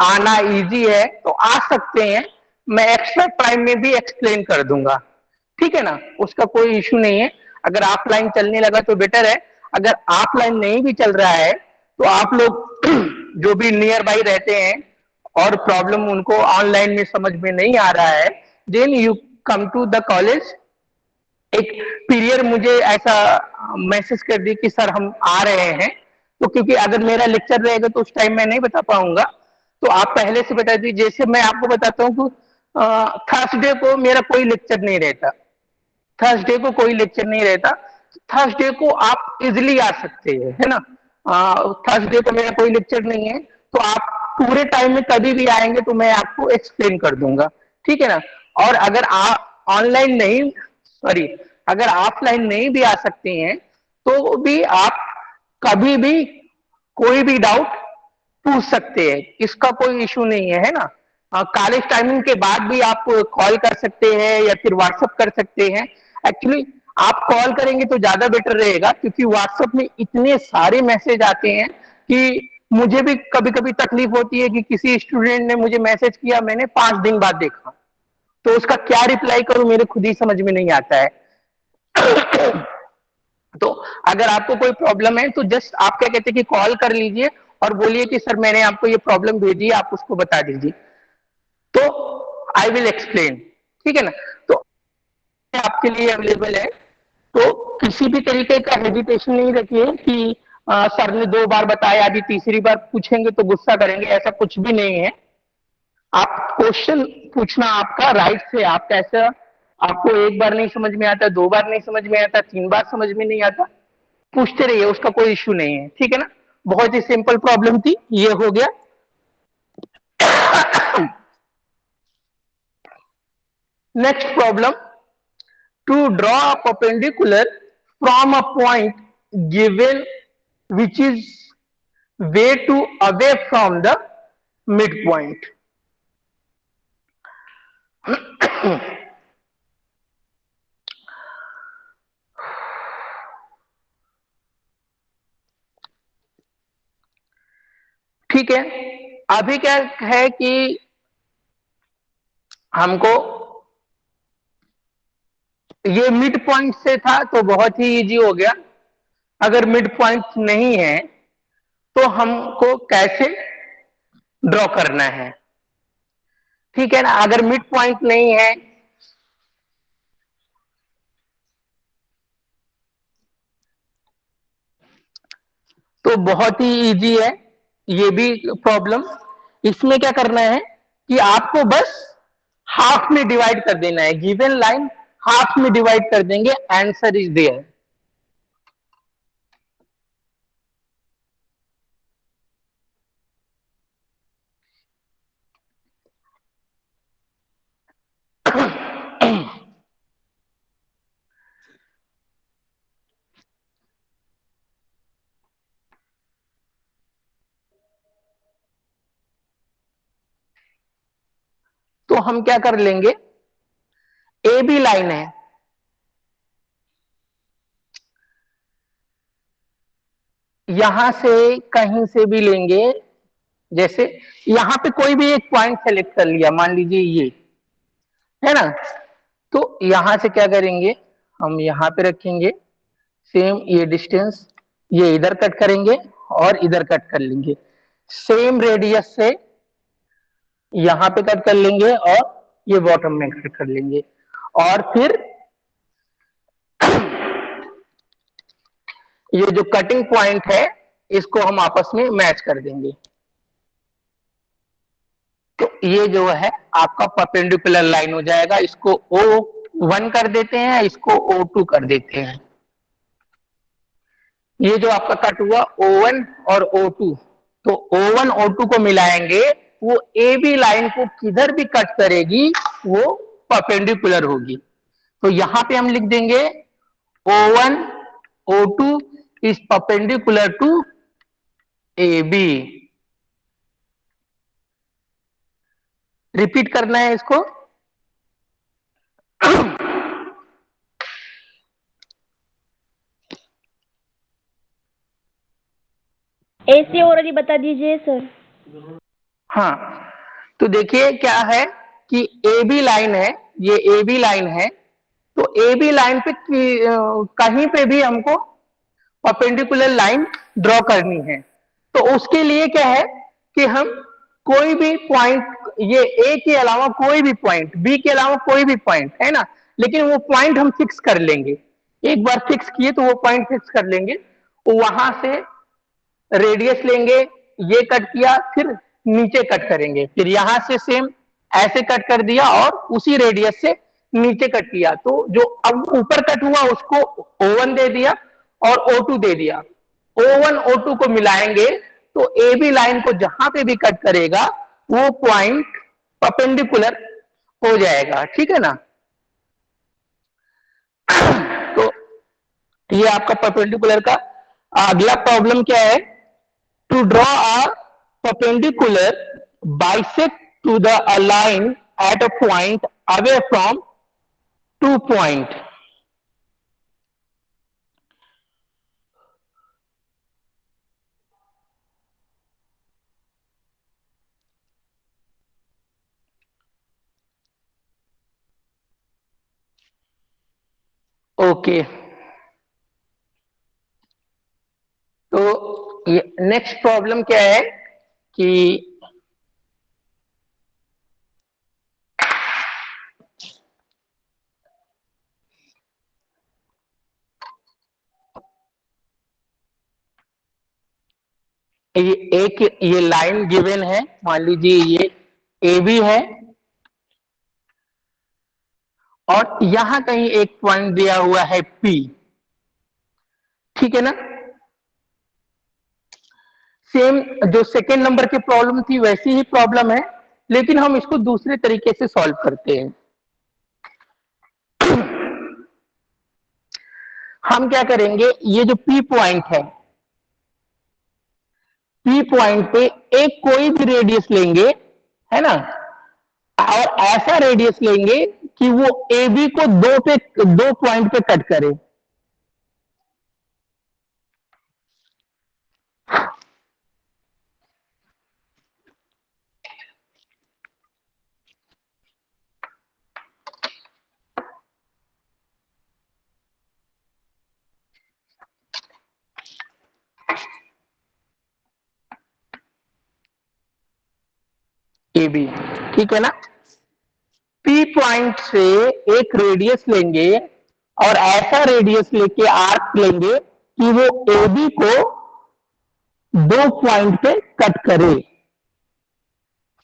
S1: आना इजी है तो आ सकते हैं, मैं एक्स्ट्रा टाइम में भी एक्सप्लेन कर दूंगा। ठीक है ना, उसका कोई इश्यू नहीं है। अगर ऑफलाइन चलने लगा तो बेटर है, अगर ऑफलाइन नहीं भी चल रहा है तो आप लोग जो भी नियर बाई रहते हैं और प्रॉब्लम उनको ऑनलाइन में समझ में नहीं आ रहा है, then you come to the college. एक पीरियड मुझे ऐसा मैसेज कर दी कि सर हम आ रहे हैं, तो क्योंकि अगर मेरा लेक्चर रहेगा तो उस टाइम मैं नहीं बता पाऊंगा, तो आप पहले से बता दीजिए। जैसे मैं आपको बताता हूँ कि थर्सडे को मेरा कोई लेक्चर नहीं रहता, थर्सडे को कोई लेक्चर नहीं रहता, थर्सडे को आप इजिली आ सकते हैं, है ना। थर्सडे को मेरा कोई लेक्चर नहीं है तो आप पूरे टाइम में कभी भी आएंगे तो मैं आपको एक्सप्लेन कर दूंगा। ठीक है ना। और अगर आप ऑनलाइन नहीं, सॉरी, अगर ऑफलाइन नहीं भी आ सकते हैं तो भी आप कभी भी कोई भी डाउट पूछ सकते हैं, इसका कोई इशू नहीं है, है ना। कॉलेज टाइमिंग के बाद भी आप कॉल कर सकते हैं या फिर व्हाट्सएप कर सकते हैं। एक्चुअली आप कॉल करेंगे तो ज्यादा बेटर रहेगा, क्योंकि व्हाट्सएप में इतने सारे मैसेज आते हैं कि मुझे भी कभी कभी तकलीफ होती है कि किसी स्टूडेंट ने मुझे मैसेज किया, मैंने 5 दिन बाद देखा, तो उसका क्या रिप्लाई करूं मेरे खुद ही समझ में नहीं आता है। तो अगर आपको कोई प्रॉब्लम है तो जस्ट आप क्या कहते हैं कि कॉल कर लीजिए और बोलिए कि सर मैंने आपको ये प्रॉब्लम भेजी है, आप उसको बता दीजिए, तो आई विल एक्सप्लेन, ठीक है ना। तो आपके लिए अवेलेबल है, तो किसी भी तरीके का हेजिटेशन नहीं रखिए कि सर ने 2 बार बताया, अभी तीसरी बार पूछेंगे तो गुस्सा करेंगे, ऐसा कुछ भी नहीं है। आप क्वेश्चन पूछना आपका राइट से, आप कैसा, आपको 1 बार नहीं समझ में आता, 2 बार नहीं समझ में आता, 3 बार समझ में नहीं आता, पूछते रहिए, उसका कोई इश्यू नहीं है, ठीक है ना। बहुत ही सिंपल प्रॉब्लम थी, ये हो गया। Next problem, to draw a perpendicular from a point given which is way to away from the midpoint. ठीक है, अभी क्या है कि हमको ये मिड पॉइंट से था तो बहुत ही इजी हो गया। अगर मिड पॉइंट नहीं है तो हमको कैसे ड्रॉ करना है, ठीक है ना। अगर मिड पॉइंट नहीं है तो बहुत ही इजी है ये भी प्रॉब्लम। इसमें क्या करना है कि आपको बस हाफ में डिवाइड कर देना है, गिवन लाइन हाफ में डिवाइड कर देंगे, आंसर इज देयर। तो हम क्या कर लेंगे, ए बी लाइन है, यहां से कहीं से भी लेंगे, जैसे यहां पे कोई भी एक पॉइंट सेलेक्ट कर लिया, मान लीजिए ये है ना, तो यहां से क्या करेंगे, हम यहां पे रखेंगे, सेम ये डिस्टेंस ये इधर कट करेंगे और इधर कट कर लेंगे, सेम रेडियस से यहां पे कट कर लेंगे और ये बॉटम में कट कर लेंगे, और फिर ये जो कटिंग पॉइंट है इसको हम आपस में मैच कर देंगे। तो ये जो है आपका परपेंडिकुलर लाइन हो जाएगा, इसको O1 कर देते हैं, इसको O2 कर देते हैं। ये जो आपका कट हुआ O1 और O2, तो O1 O2 को मिलाएंगे, वो ए बी लाइन को किधर भी कट करेगी वो परपेंडिकुलर होगी। तो यहां पे हम लिख देंगे O1 O2 is perpendicular to A B. Repeat करना है इसको।
S5: ऐसे और बता दीजिए सर।
S1: हाँ, तो देखिए क्या है कि ए बी लाइन है, ये ए बी लाइन है, तो ए बी लाइन पे कहीं पे भी हमको परपेंडिकुलर लाइन ड्रॉ करनी है। तो उसके लिए क्या है कि हम कोई भी पॉइंट, ये ए के अलावा कोई भी पॉइंट, बी के अलावा कोई भी पॉइंट है ना, लेकिन वो पॉइंट हम फिक्स कर लेंगे, एक बार फिक्स किए तो वो पॉइंट फिक्स कर लेंगे, तो वहां से रेडियस लेंगे, ये कट किया, फिर नीचे कट करेंगे, फिर यहां से सेम ऐसे कट कर दिया और उसी रेडियस से नीचे कट किया, तो जो अब ऊपर कट हुआ उसको O1 दे दिया और O2 दे दिया, O1 O2 को मिलाएंगे तो ए बी लाइन को जहां पे भी कट करेगा वो पॉइंट परपेंडिकुलर हो जाएगा, ठीक है ना। तो ये आपका परपेंडिकुलर का अगला प्रॉब्लम क्या है, to draw a perpendicular bisect to the a line at a point away from 2 point. Okay, तो नेक्स्ट प्रॉब्लम क्या है कि ये लाइन गिवन है, मान लीजिए ये ए बी है और यहां कहीं एक पॉइंट दिया हुआ है पी, ठीक है ना। सेम जो सेकेंड नंबर की प्रॉब्लम थी वैसी ही प्रॉब्लम है, लेकिन हम इसको दूसरे तरीके से सॉल्व करते हैं। हम क्या करेंगे, ये जो पी पॉइंट है, पी पॉइंट पे एक कोई भी रेडियस लेंगे, है ना, और ऐसा रेडियस लेंगे कि वो ए बी को दो पॉइंट पे कट करे। ए बी, ठीक है ना। पी पॉइंट से एक रेडियस लेंगे और ऐसा रेडियस लेके आर्क लेंगे कि वो ए बी को दो पॉइंट पे कट करे,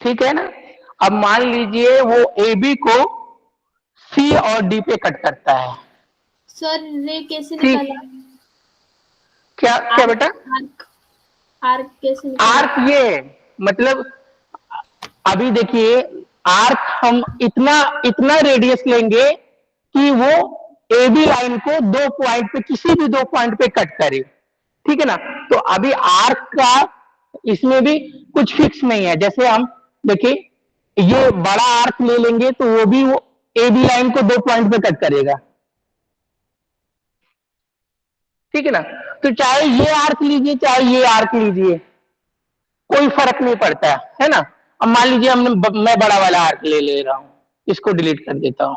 S1: ठीक है ना। अब मान लीजिए वो ए बी को सी और डी पे कट करता है।
S2: सर रे कैसे
S1: ठीक,
S2: निकाला?
S1: क्या क्या बेटा?
S2: आर्क, आर्क कैसे निकाला?
S1: आर्क ये मतलब अभी देखिए, आर्क हम इतना इतना रेडियस लेंगे कि वो ए बी लाइन को दो पॉइंट पे, किसी भी दो पॉइंट पे कट करे, ठीक है ना। तो अभी आर्क का इसमें भी कुछ फिक्स नहीं है। जैसे हम देखिए, ये बड़ा आर्क ले लेंगे तो वो भी वो ए बी लाइन को दो पॉइंट पे कट करेगा, ठीक है ना। तो चाहे ये आर्क लीजिए चाहे ये आर्क लीजिए, कोई फर्क नहीं पड़ता है ना। अब मान लीजिए मैं बड़ा वाला आर्क ले रहा हूं, इसको डिलीट कर देता हूं।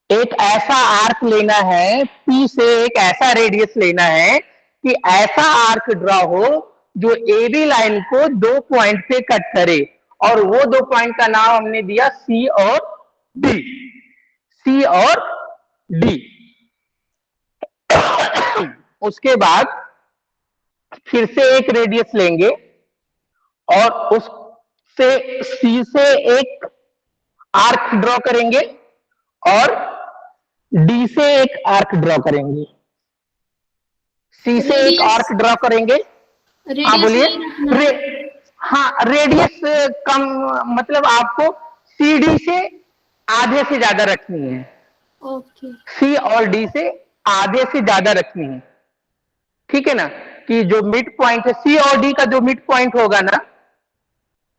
S1: एक ऐसा आर्क लेना है, पी से एक ऐसा रेडियस लेना है कि ऐसा आर्क ड्रॉ हो जो ए बी लाइन को दो पॉइंट पे कट करे, और वो दो पॉइंट का नाम हमने दिया सी और डी, सी और डी। उसके बाद फिर से एक रेडियस लेंगे और उससे सी से एक आर्क ड्रॉ करेंगे और डी से एक आर्क ड्रॉ करेंगे, सी से एक आर्क ड्रॉ करेंगे। हाँ
S2: रेडियस
S1: बोलिए।
S2: नहीं रखना है।
S1: हाँ, रेडियस कम, मतलब आपको सी डी से आधे से ज्यादा रखनी है,
S2: ओके।
S1: सी और डी से आधे से ज्यादा रखनी है, ठीक है ना। कि जो मिड पॉइंट है, सी और डी का जो मिड पॉइंट होगा ना,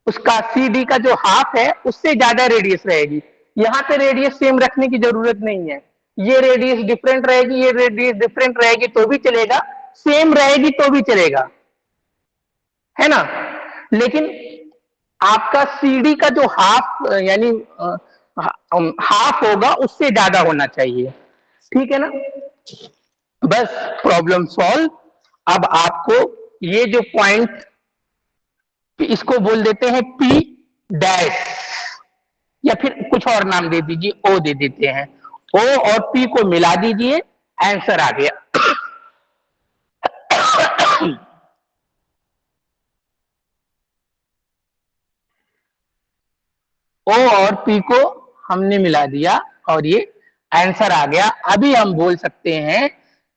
S1: उसका सी डी का जो हाफ है उससे ज्यादा रेडियस रहेगी। यहां पे रेडियस सेम रखने की जरूरत नहीं है, ये रेडियस डिफरेंट रहेगी, ये रेडियस डिफरेंट रहेगी तो भी चलेगा, सेम रहेगी तो भी चलेगा, है ना। लेकिन आपका सीडी का जो हाफ यानी हाफ होगा उससे ज्यादा होना चाहिए, ठीक है ना। बस प्रॉब्लम सॉल्व। अब आपको ये जो पॉइंट, इसको बोल देते हैं पी डैश, या फिर कुछ और नाम दे दीजिए, ओ दे देते हैं। ओ और पी को मिला दीजिए, आंसर आ गया। ओ और पी को हमने मिला दिया और ये आंसर आ गया। अभी हम बोल सकते हैं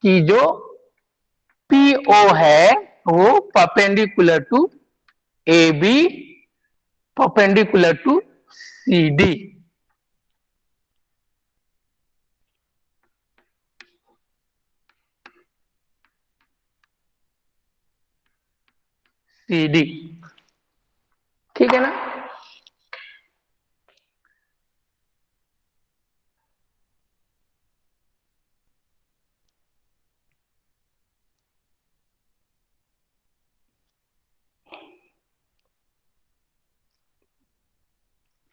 S1: कि जो पी ओ है वो perpendicular to A B, perpendicular to C D. CD, ठीक है ना।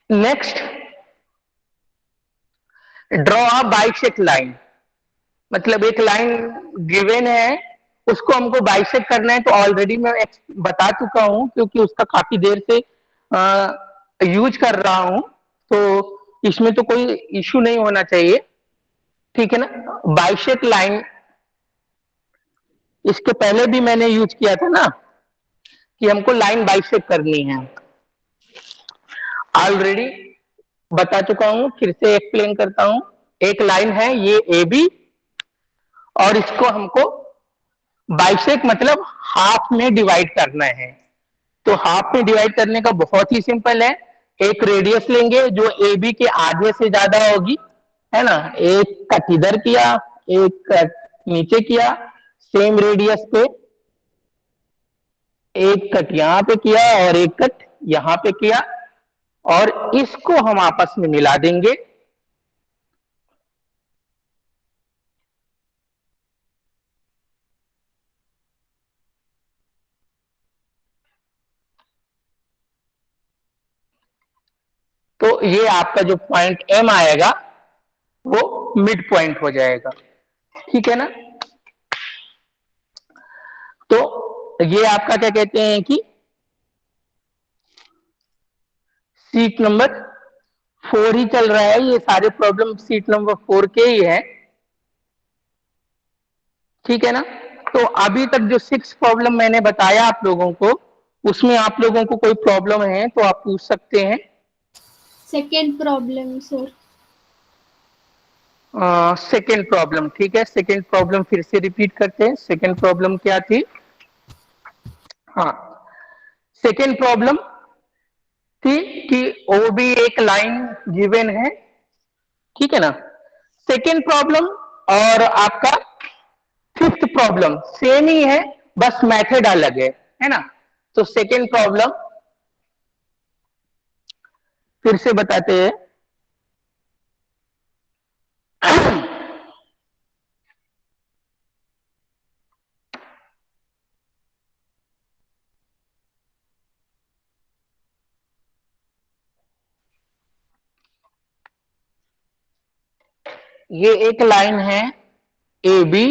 S1: Next, draw a bisect line, मतलब एक लाइन गिवन है, उसको हमको बाइसेक्ट करना है। तो ऑलरेडी मैं बता चुका हूं, क्योंकि उसका काफी देर से यूज कर रहा हूं, तो इसमें तो कोई इश्यू नहीं होना चाहिए, ठीक है ना। बाइसेक्ट लाइन इसके पहले भी मैंने यूज किया था ना, कि हमको लाइन बाइसेक्ट करनी है, ऑलरेडी बता चुका हूं, फिर से एक्सप्लेन करता हूं। एक लाइन है ये AB, और इसको हमको बाइसेक्ट मतलब हाफ में डिवाइड करना है। तो हाफ में डिवाइड करने का बहुत ही सिंपल है, एक रेडियस लेंगे जो AB के आधे से ज्यादा होगी, है ना। एक कट इधर किया, एक कट नीचे किया, सेम रेडियस पे एक कट यहां पे किया और एक कट यहां पे किया, और इसको हम आपस में मिला देंगे। तो ये आपका जो पॉइंट M आएगा वो मिड पॉइंट हो जाएगा, ठीक है ना। तो ये आपका क्या कहते हैं कि सीट नंबर 4 ही चल रहा है, ये सारे प्रॉब्लम सीट नंबर 4 के ही है, ठीक है ना। तो अभी तक जो 6 प्रॉब्लम मैंने बताया आप लोगों को, उसमें आप लोगों को कोई प्रॉब्लम है तो आप पूछ सकते हैं।
S2: Second problem sir.
S1: Second problem, ठीक है। सेकेंड प्रॉब्लम फिर से रिपीट करते हैं। सेकेंड प्रॉब्लम क्या थी? हाँ, सेकेंड प्रॉब्लम थी कि OB एक लाइन गिवन है, ठीक है ना। सेकेंड प्रॉब्लम और आपका फिफ्थ प्रॉब्लम सेम ही है, बस मेथड अलग है ना। तो सेकेंड प्रॉब्लम फिर से बताते हैं। ये एक लाइन है AB,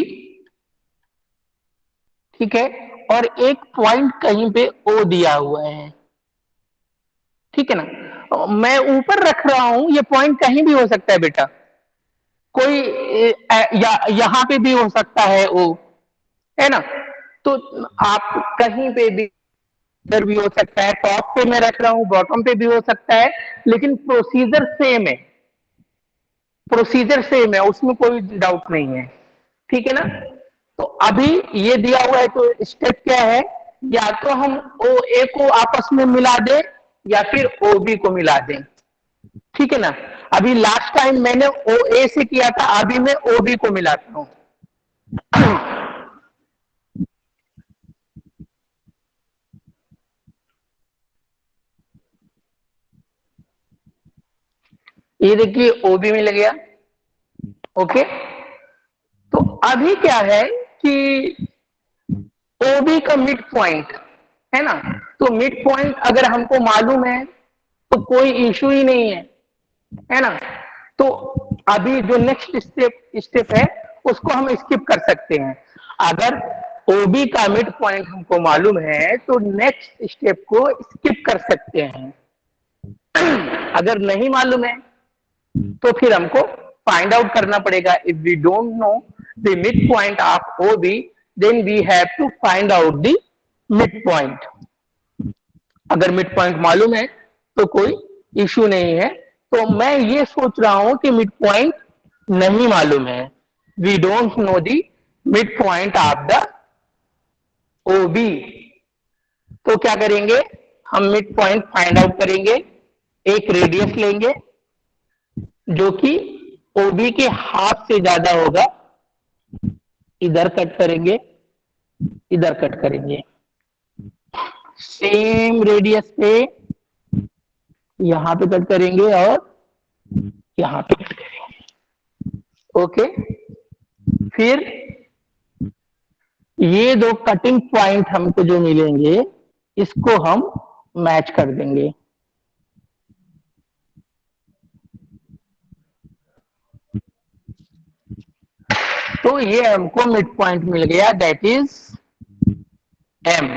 S1: ठीक है, और एक पॉइंट कहीं पे O दिया हुआ है, ठीक है ना। मैं ऊपर रख रहा हूं, ये पॉइंट कहीं भी हो सकता है बेटा, कोई यहां पे भी हो सकता है O, है ना। तो आप कहीं पे भी, इधर भी हो सकता है, टॉप पे मैं रख रहा हूं, बॉटम पे भी हो सकता है, लेकिन प्रोसीजर सेम है, प्रोसीजर सेम है, उसमें कोई डाउट नहीं है, ठीक है ना। तो अभी ये दिया हुआ है, तो स्टेप क्या है, या तो हम OA को आपस में मिला दें या फिर OB को मिला दें, ठीक है ना। अभी लास्ट टाइम मैंने OA से किया था, अभी मैं OB को मिलाता हूं। ये देखिए OB मिल गया, ओके। तो अभी क्या है कि OB का मिड पॉइंट है ना, तो मिड पॉइंट अगर हमको मालूम है तो कोई इश्यू ही नहीं है ना। तो अभी जो नेक्स्ट स्टेप है उसको हम स्किप कर सकते हैं। अगर OB का मिड पॉइंट हमको मालूम है तो नेक्स्ट स्टेप को स्किप कर सकते हैं। अगर नहीं मालूम है तो फिर हमको फाइंड आउट करना पड़ेगा। If we don't know the mid point of OB, then we have to find out the mid point. अगर मिड पॉइंट मालूम है तो कोई इश्यू नहीं है। तो मैं ये सोच रहा हूं कि मिड पॉइंट नहीं मालूम है, we don't know the mid point of the OB, तो क्या करेंगे, हम मिड पॉइंट फाइंड आउट करेंगे। एक रेडियस लेंगे जो कि OB के हाफ से ज्यादा होगा, इधर कट करेंगे, इधर कट करेंगे, सेम रेडियस पे यहां पे कट करेंगे और यहां पे कट करेंगे। ओके, फिर ये दो कटिंग पॉइंट हमको जो मिलेंगे इसको हम मैच कर देंगे। तो ये हमको मिड पॉइंट मिल गया, दैट इज एम।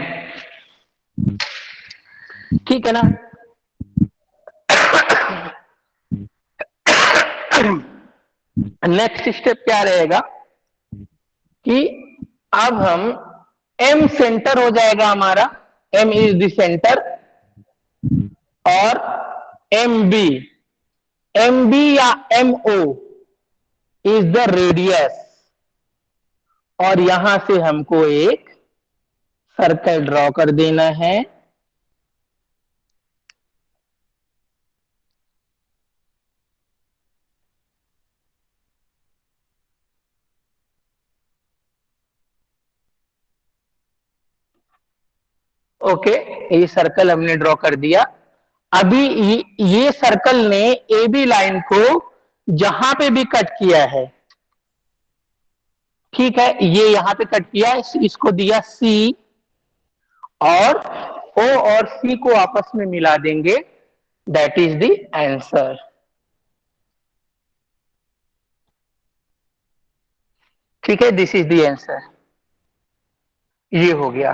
S1: ठीक है ना। नेक्स्ट स्टेप क्या रहेगा कि अब हम एम सेंटर हो जाएगा हमारा, एम इज द सेंटर, और एम बी या M O is the radius, और यहां से हमको एक सर्कल ड्रॉ कर देना है। ओके, ये सर्कल हमने ड्रॉ कर दिया। अभी ये सर्कल ने ए बी लाइन को जहां पे भी कट किया है, ठीक है, ये यहां पे कट किया, इसको दिया सी, और ओ और सी को आपस में मिला देंगे, दैट इज द आंसर। ठीक है, दिस इज द आंसर। ये हो गया,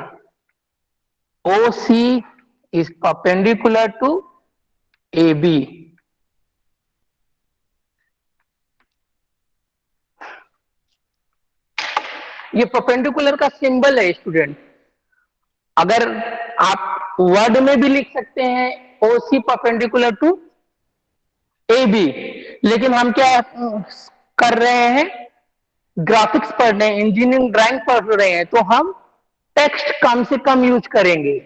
S1: O C is perpendicular to A B. ये परपेंडिकुलर का सिंबल है स्टूडेंट। अगर आप वर्ड में भी लिख सकते हैं O C perpendicular to A B, लेकिन हम क्या कर रहे हैं, ग्राफिक्स पढ़ रहे हैं, इंजीनियरिंग ड्राइंग पढ़ रहे हैं, तो हम टेक्स्ट कम से कम यूज करेंगे।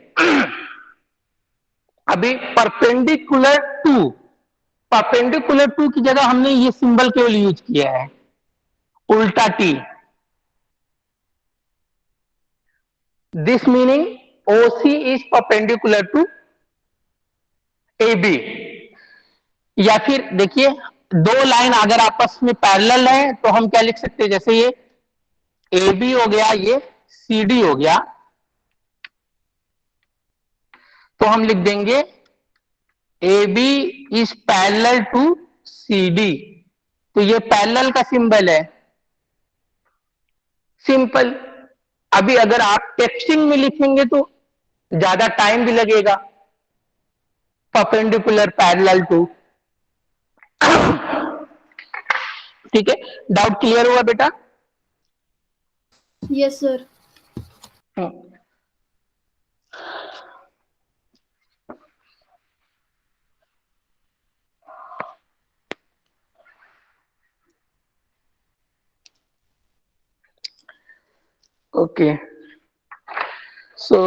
S1: अभी परपेंडिकुलर टू की जगह हमने ये सिंबल केवल यूज किया है, उल्टा T. This meaning OC is perpendicular to AB। या फिर देखिए, दो लाइन अगर आपस में पैरेलल है तो हम क्या लिख सकते हैं, जैसे ये AB हो गया, ये CD हो गया, तो हम लिख देंगे AB is parallel to CD। तो ये पैरेलल का सिंबल है, सिंपल। अभी अगर आप टेक्स्टिंग में लिखेंगे तो ज्यादा टाइम भी लगेगा, परपेंडिकुलर पैरेलल टू। ठीक है, डाउट क्लियर हुआ बेटा?
S2: Yes sir.
S1: Okay, so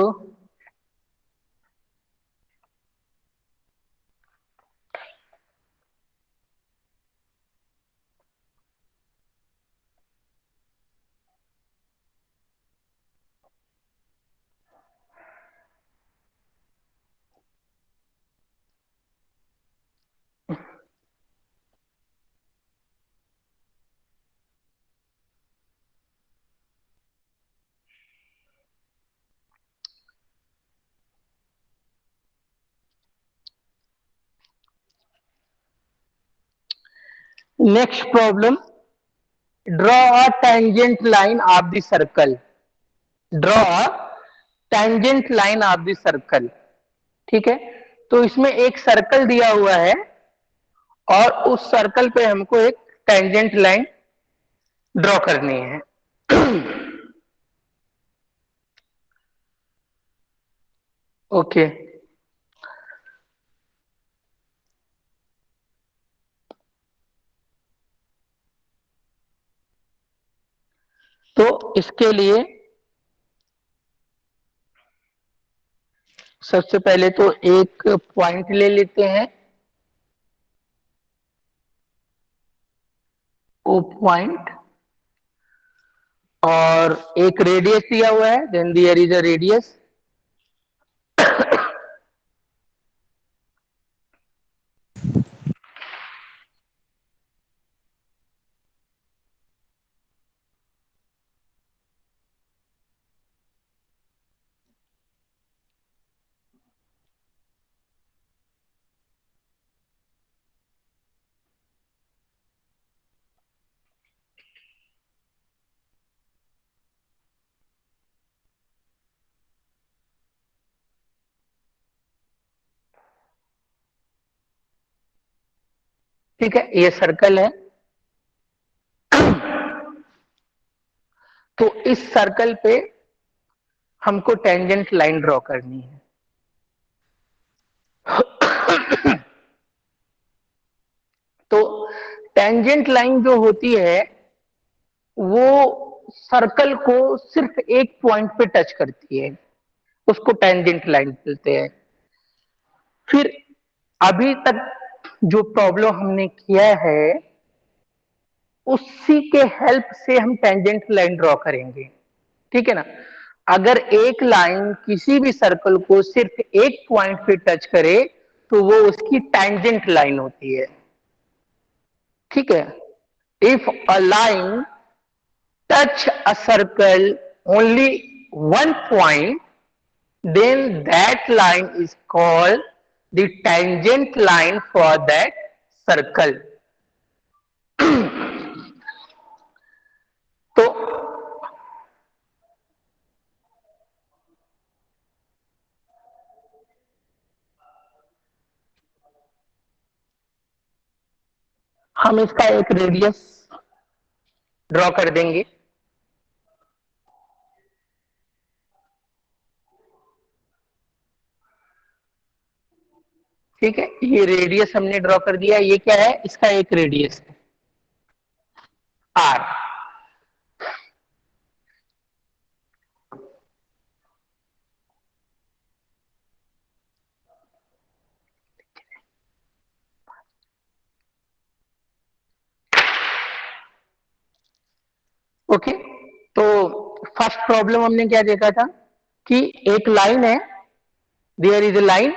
S1: next problem, draw a tangent line of the circle. Draw a tangent line of the circle. ठीक है, तो इसमें एक सर्कल दिया हुआ है और उस सर्कल पे हमको एक टेंजेंट लाइन ड्रॉ करनी है। ओके, तो इसके लिए सबसे पहले तो एक पॉइंट ले लेते हैं, ओ पॉइंट, और एक रेडियस दिया हुआ है, then there is a radius. ठीक है, ये सर्कल है। तो इस सर्कल पे हमको टेंजेंट लाइन ड्रॉ करनी है। तो टेंजेंट लाइन जो होती है वो सर्कल को सिर्फ एक पॉइंट पे टच करती है, उसको टेंजेंट लाइन बोलते हैं। फिर अभी तक जो प्रॉब्लम हमने किया है उसी के हेल्प से हम टेंजेंट लाइन ड्रॉ करेंगे, ठीक है ना। अगर एक लाइन किसी भी सर्कल को सिर्फ एक पॉइंट पे टच करे तो वो उसकी टेंजेंट लाइन होती है, ठीक है। If a line touch a circle only one point, then that line is called the tangent line for that circle. तो हम इसका एक रेडियस ड्रॉ कर देंगे, ठीक है। ये रेडियस हमने ड्रॉ कर दिया, ये क्या है, इसका एक रेडियस है आर। ओके, तो फर्स्ट प्रॉब्लम हमने क्या देखा था कि एक लाइन है, देयर इज ए लाइन,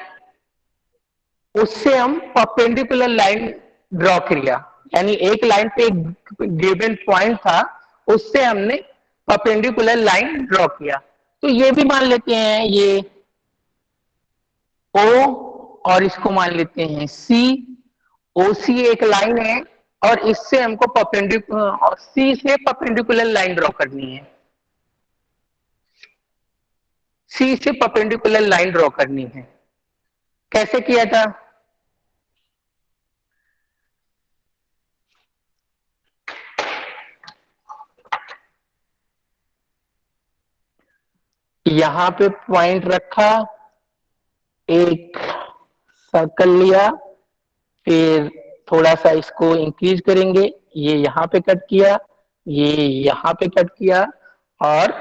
S1: उससे हम परपेंडिकुलर लाइन ड्रॉ किया, यानी एक लाइन पे एक गिवन पॉइंट था, उससे हमने परपेंडिकुलर लाइन ड्रॉ किया। तो ये भी मान लेते हैं ये ओ, और इसको मान लेते हैं सी। ओ सी एक लाइन है और इससे हमको परपेंडिकुलर, सी से परपेंडिकुलर लाइन ड्रॉ करनी है, सी से परपेंडिकुलर लाइन ड्रॉ करनी है। कैसे किया था, यहां पे पॉइंट रखा, एक सर्कल लिया, फिर थोड़ा सा इसको इंक्रीज करेंगे, ये यहां पे कट किया, ये यहां पे कट किया, और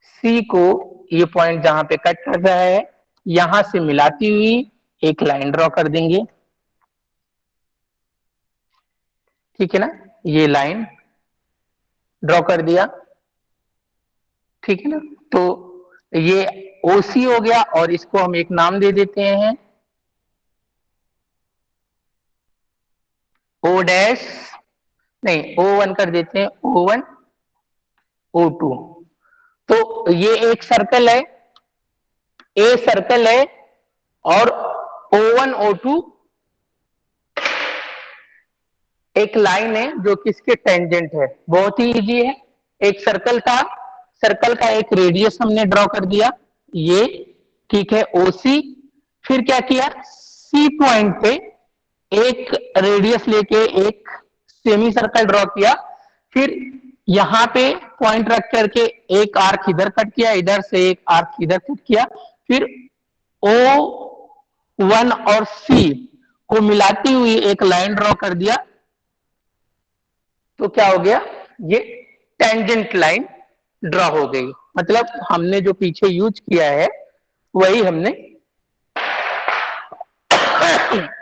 S1: सी को, ये पॉइंट जहां पे कट कर रहा है, यहां से मिलाती हुई एक लाइन ड्रॉ कर देंगे, ठीक है ना। ये लाइन ड्रॉ कर दिया, ठीक है ना। तो ये ओसी हो गया और इसको हम एक नाम दे देते हैं ओ डैश, नहीं ओ वन कर देते हैं, ओ वन ओ टू। तो ये एक सर्कल है, ए सर्कल है, और ओ वन ओ टू एक लाइन है जो किसके टेंजेंट है। बहुत ही इजी है, एक सर्कल था, सर्कल का एक रेडियस हमने ड्रॉ कर दिया, ये ठीक है ओसी। फिर क्या किया, सी पॉइंट पे एक रेडियस लेके एक सेमी सर्कल ड्रॉ किया, फिर यहां पे पॉइंट रख करके एक आर्क इधर कट किया, इधर से एक आर्क इधर कट किया, फिर ओ वन और सी को मिलाती हुई एक लाइन ड्रॉ कर दिया। तो क्या हो गया, ये टेंजेंट लाइन ड्रॉ हो गई। मतलब हमने जो पीछे यूज किया है वही हमने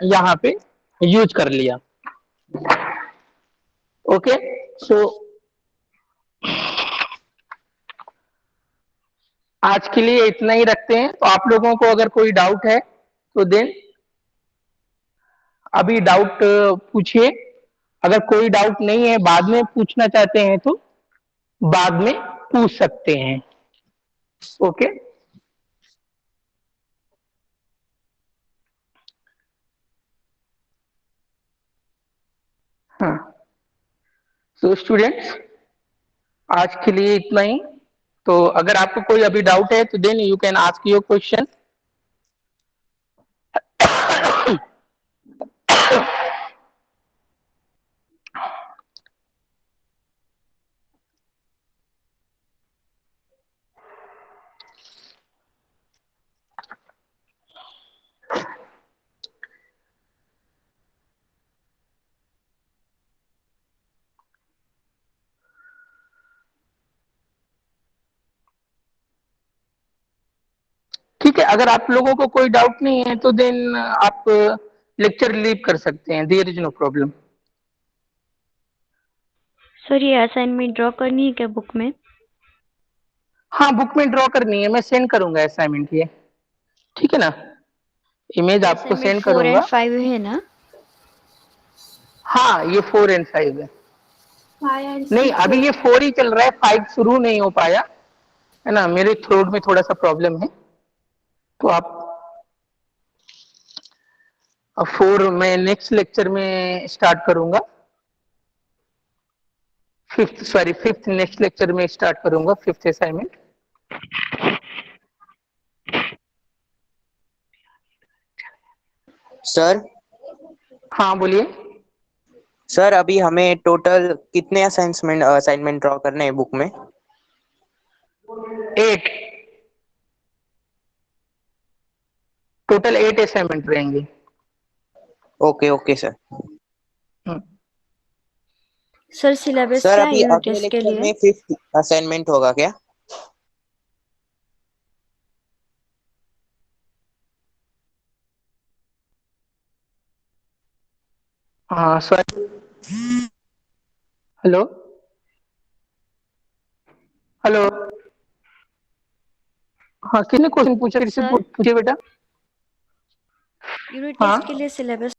S1: यहां पे यूज कर लिया। ओके, सो आज के लिए इतना ही रखते हैं। तो आप लोगों को अगर कोई डाउट है तो देन अभी डाउट पूछिए, अगर कोई डाउट नहीं है, बाद में पूछना चाहते हैं तो बाद में पूछ सकते हैं। ओके, हाँ, सो स्टूडेंट्स आज के लिए इतना ही। तो अगर आपको कोई अभी डाउट है तो then you can ask your question. ठीक है, अगर आप लोगों को कोई डाउट नहीं है तो देन आप लेक्चर लीव कर सकते हैं, there is no problem.
S5: Sir ये असाइनमेंट ड्रॉ करनी है क्या बुक में?
S1: हाँ, बुक में ड्रॉ करनी है, मैं सेंड करूंगा असाइनमेंट ये, ठीक है ना, इमेज आपको
S5: असाइनमेंट
S1: सेंड
S5: 4
S1: करूंगा।
S5: एंड 5 है ना?
S1: हाँ, ये 4 एंड 5 है।
S2: 5 and
S1: नहीं,
S2: 6
S1: अभी ये 4 ही चल रहा है, 5 शुरू नहीं हो पाया है ना, मेरे थ्रोट में थोड़ा सा प्रॉब्लम है, तो आप 4 मैं नेक्स्ट लेक्चर में स्टार्ट करूंगा, फिफ्थ नेक्स्ट लेक्चर में स्टार्ट करूंगा, 5th असाइनमेंट।
S6: सर
S1: हाँ बोलिए।
S6: सर अभी हमें टोटल कितने असाइनमेंट ड्रॉ करने हैं बुक में?
S1: 8, टोटल 8 असाइनमेंट रहेंगे।
S6: Okay okay sir.
S5: Sir syllabus
S6: sir
S5: क्या है
S6: अभी
S5: यूनिट
S6: अगले
S5: टेस्ट के
S6: लेक्चर
S5: लिए?
S6: में 5th असाइनमेंट होगा क्या?
S1: हाँ सॉरी, हेलो हेलो, हाँ किसने क्वेश्चन पूछा, फिर से
S5: सर
S1: पूछिए बेटा।
S5: यूनिट
S1: हाँ
S5: टेस्ट के लिए सिलेबस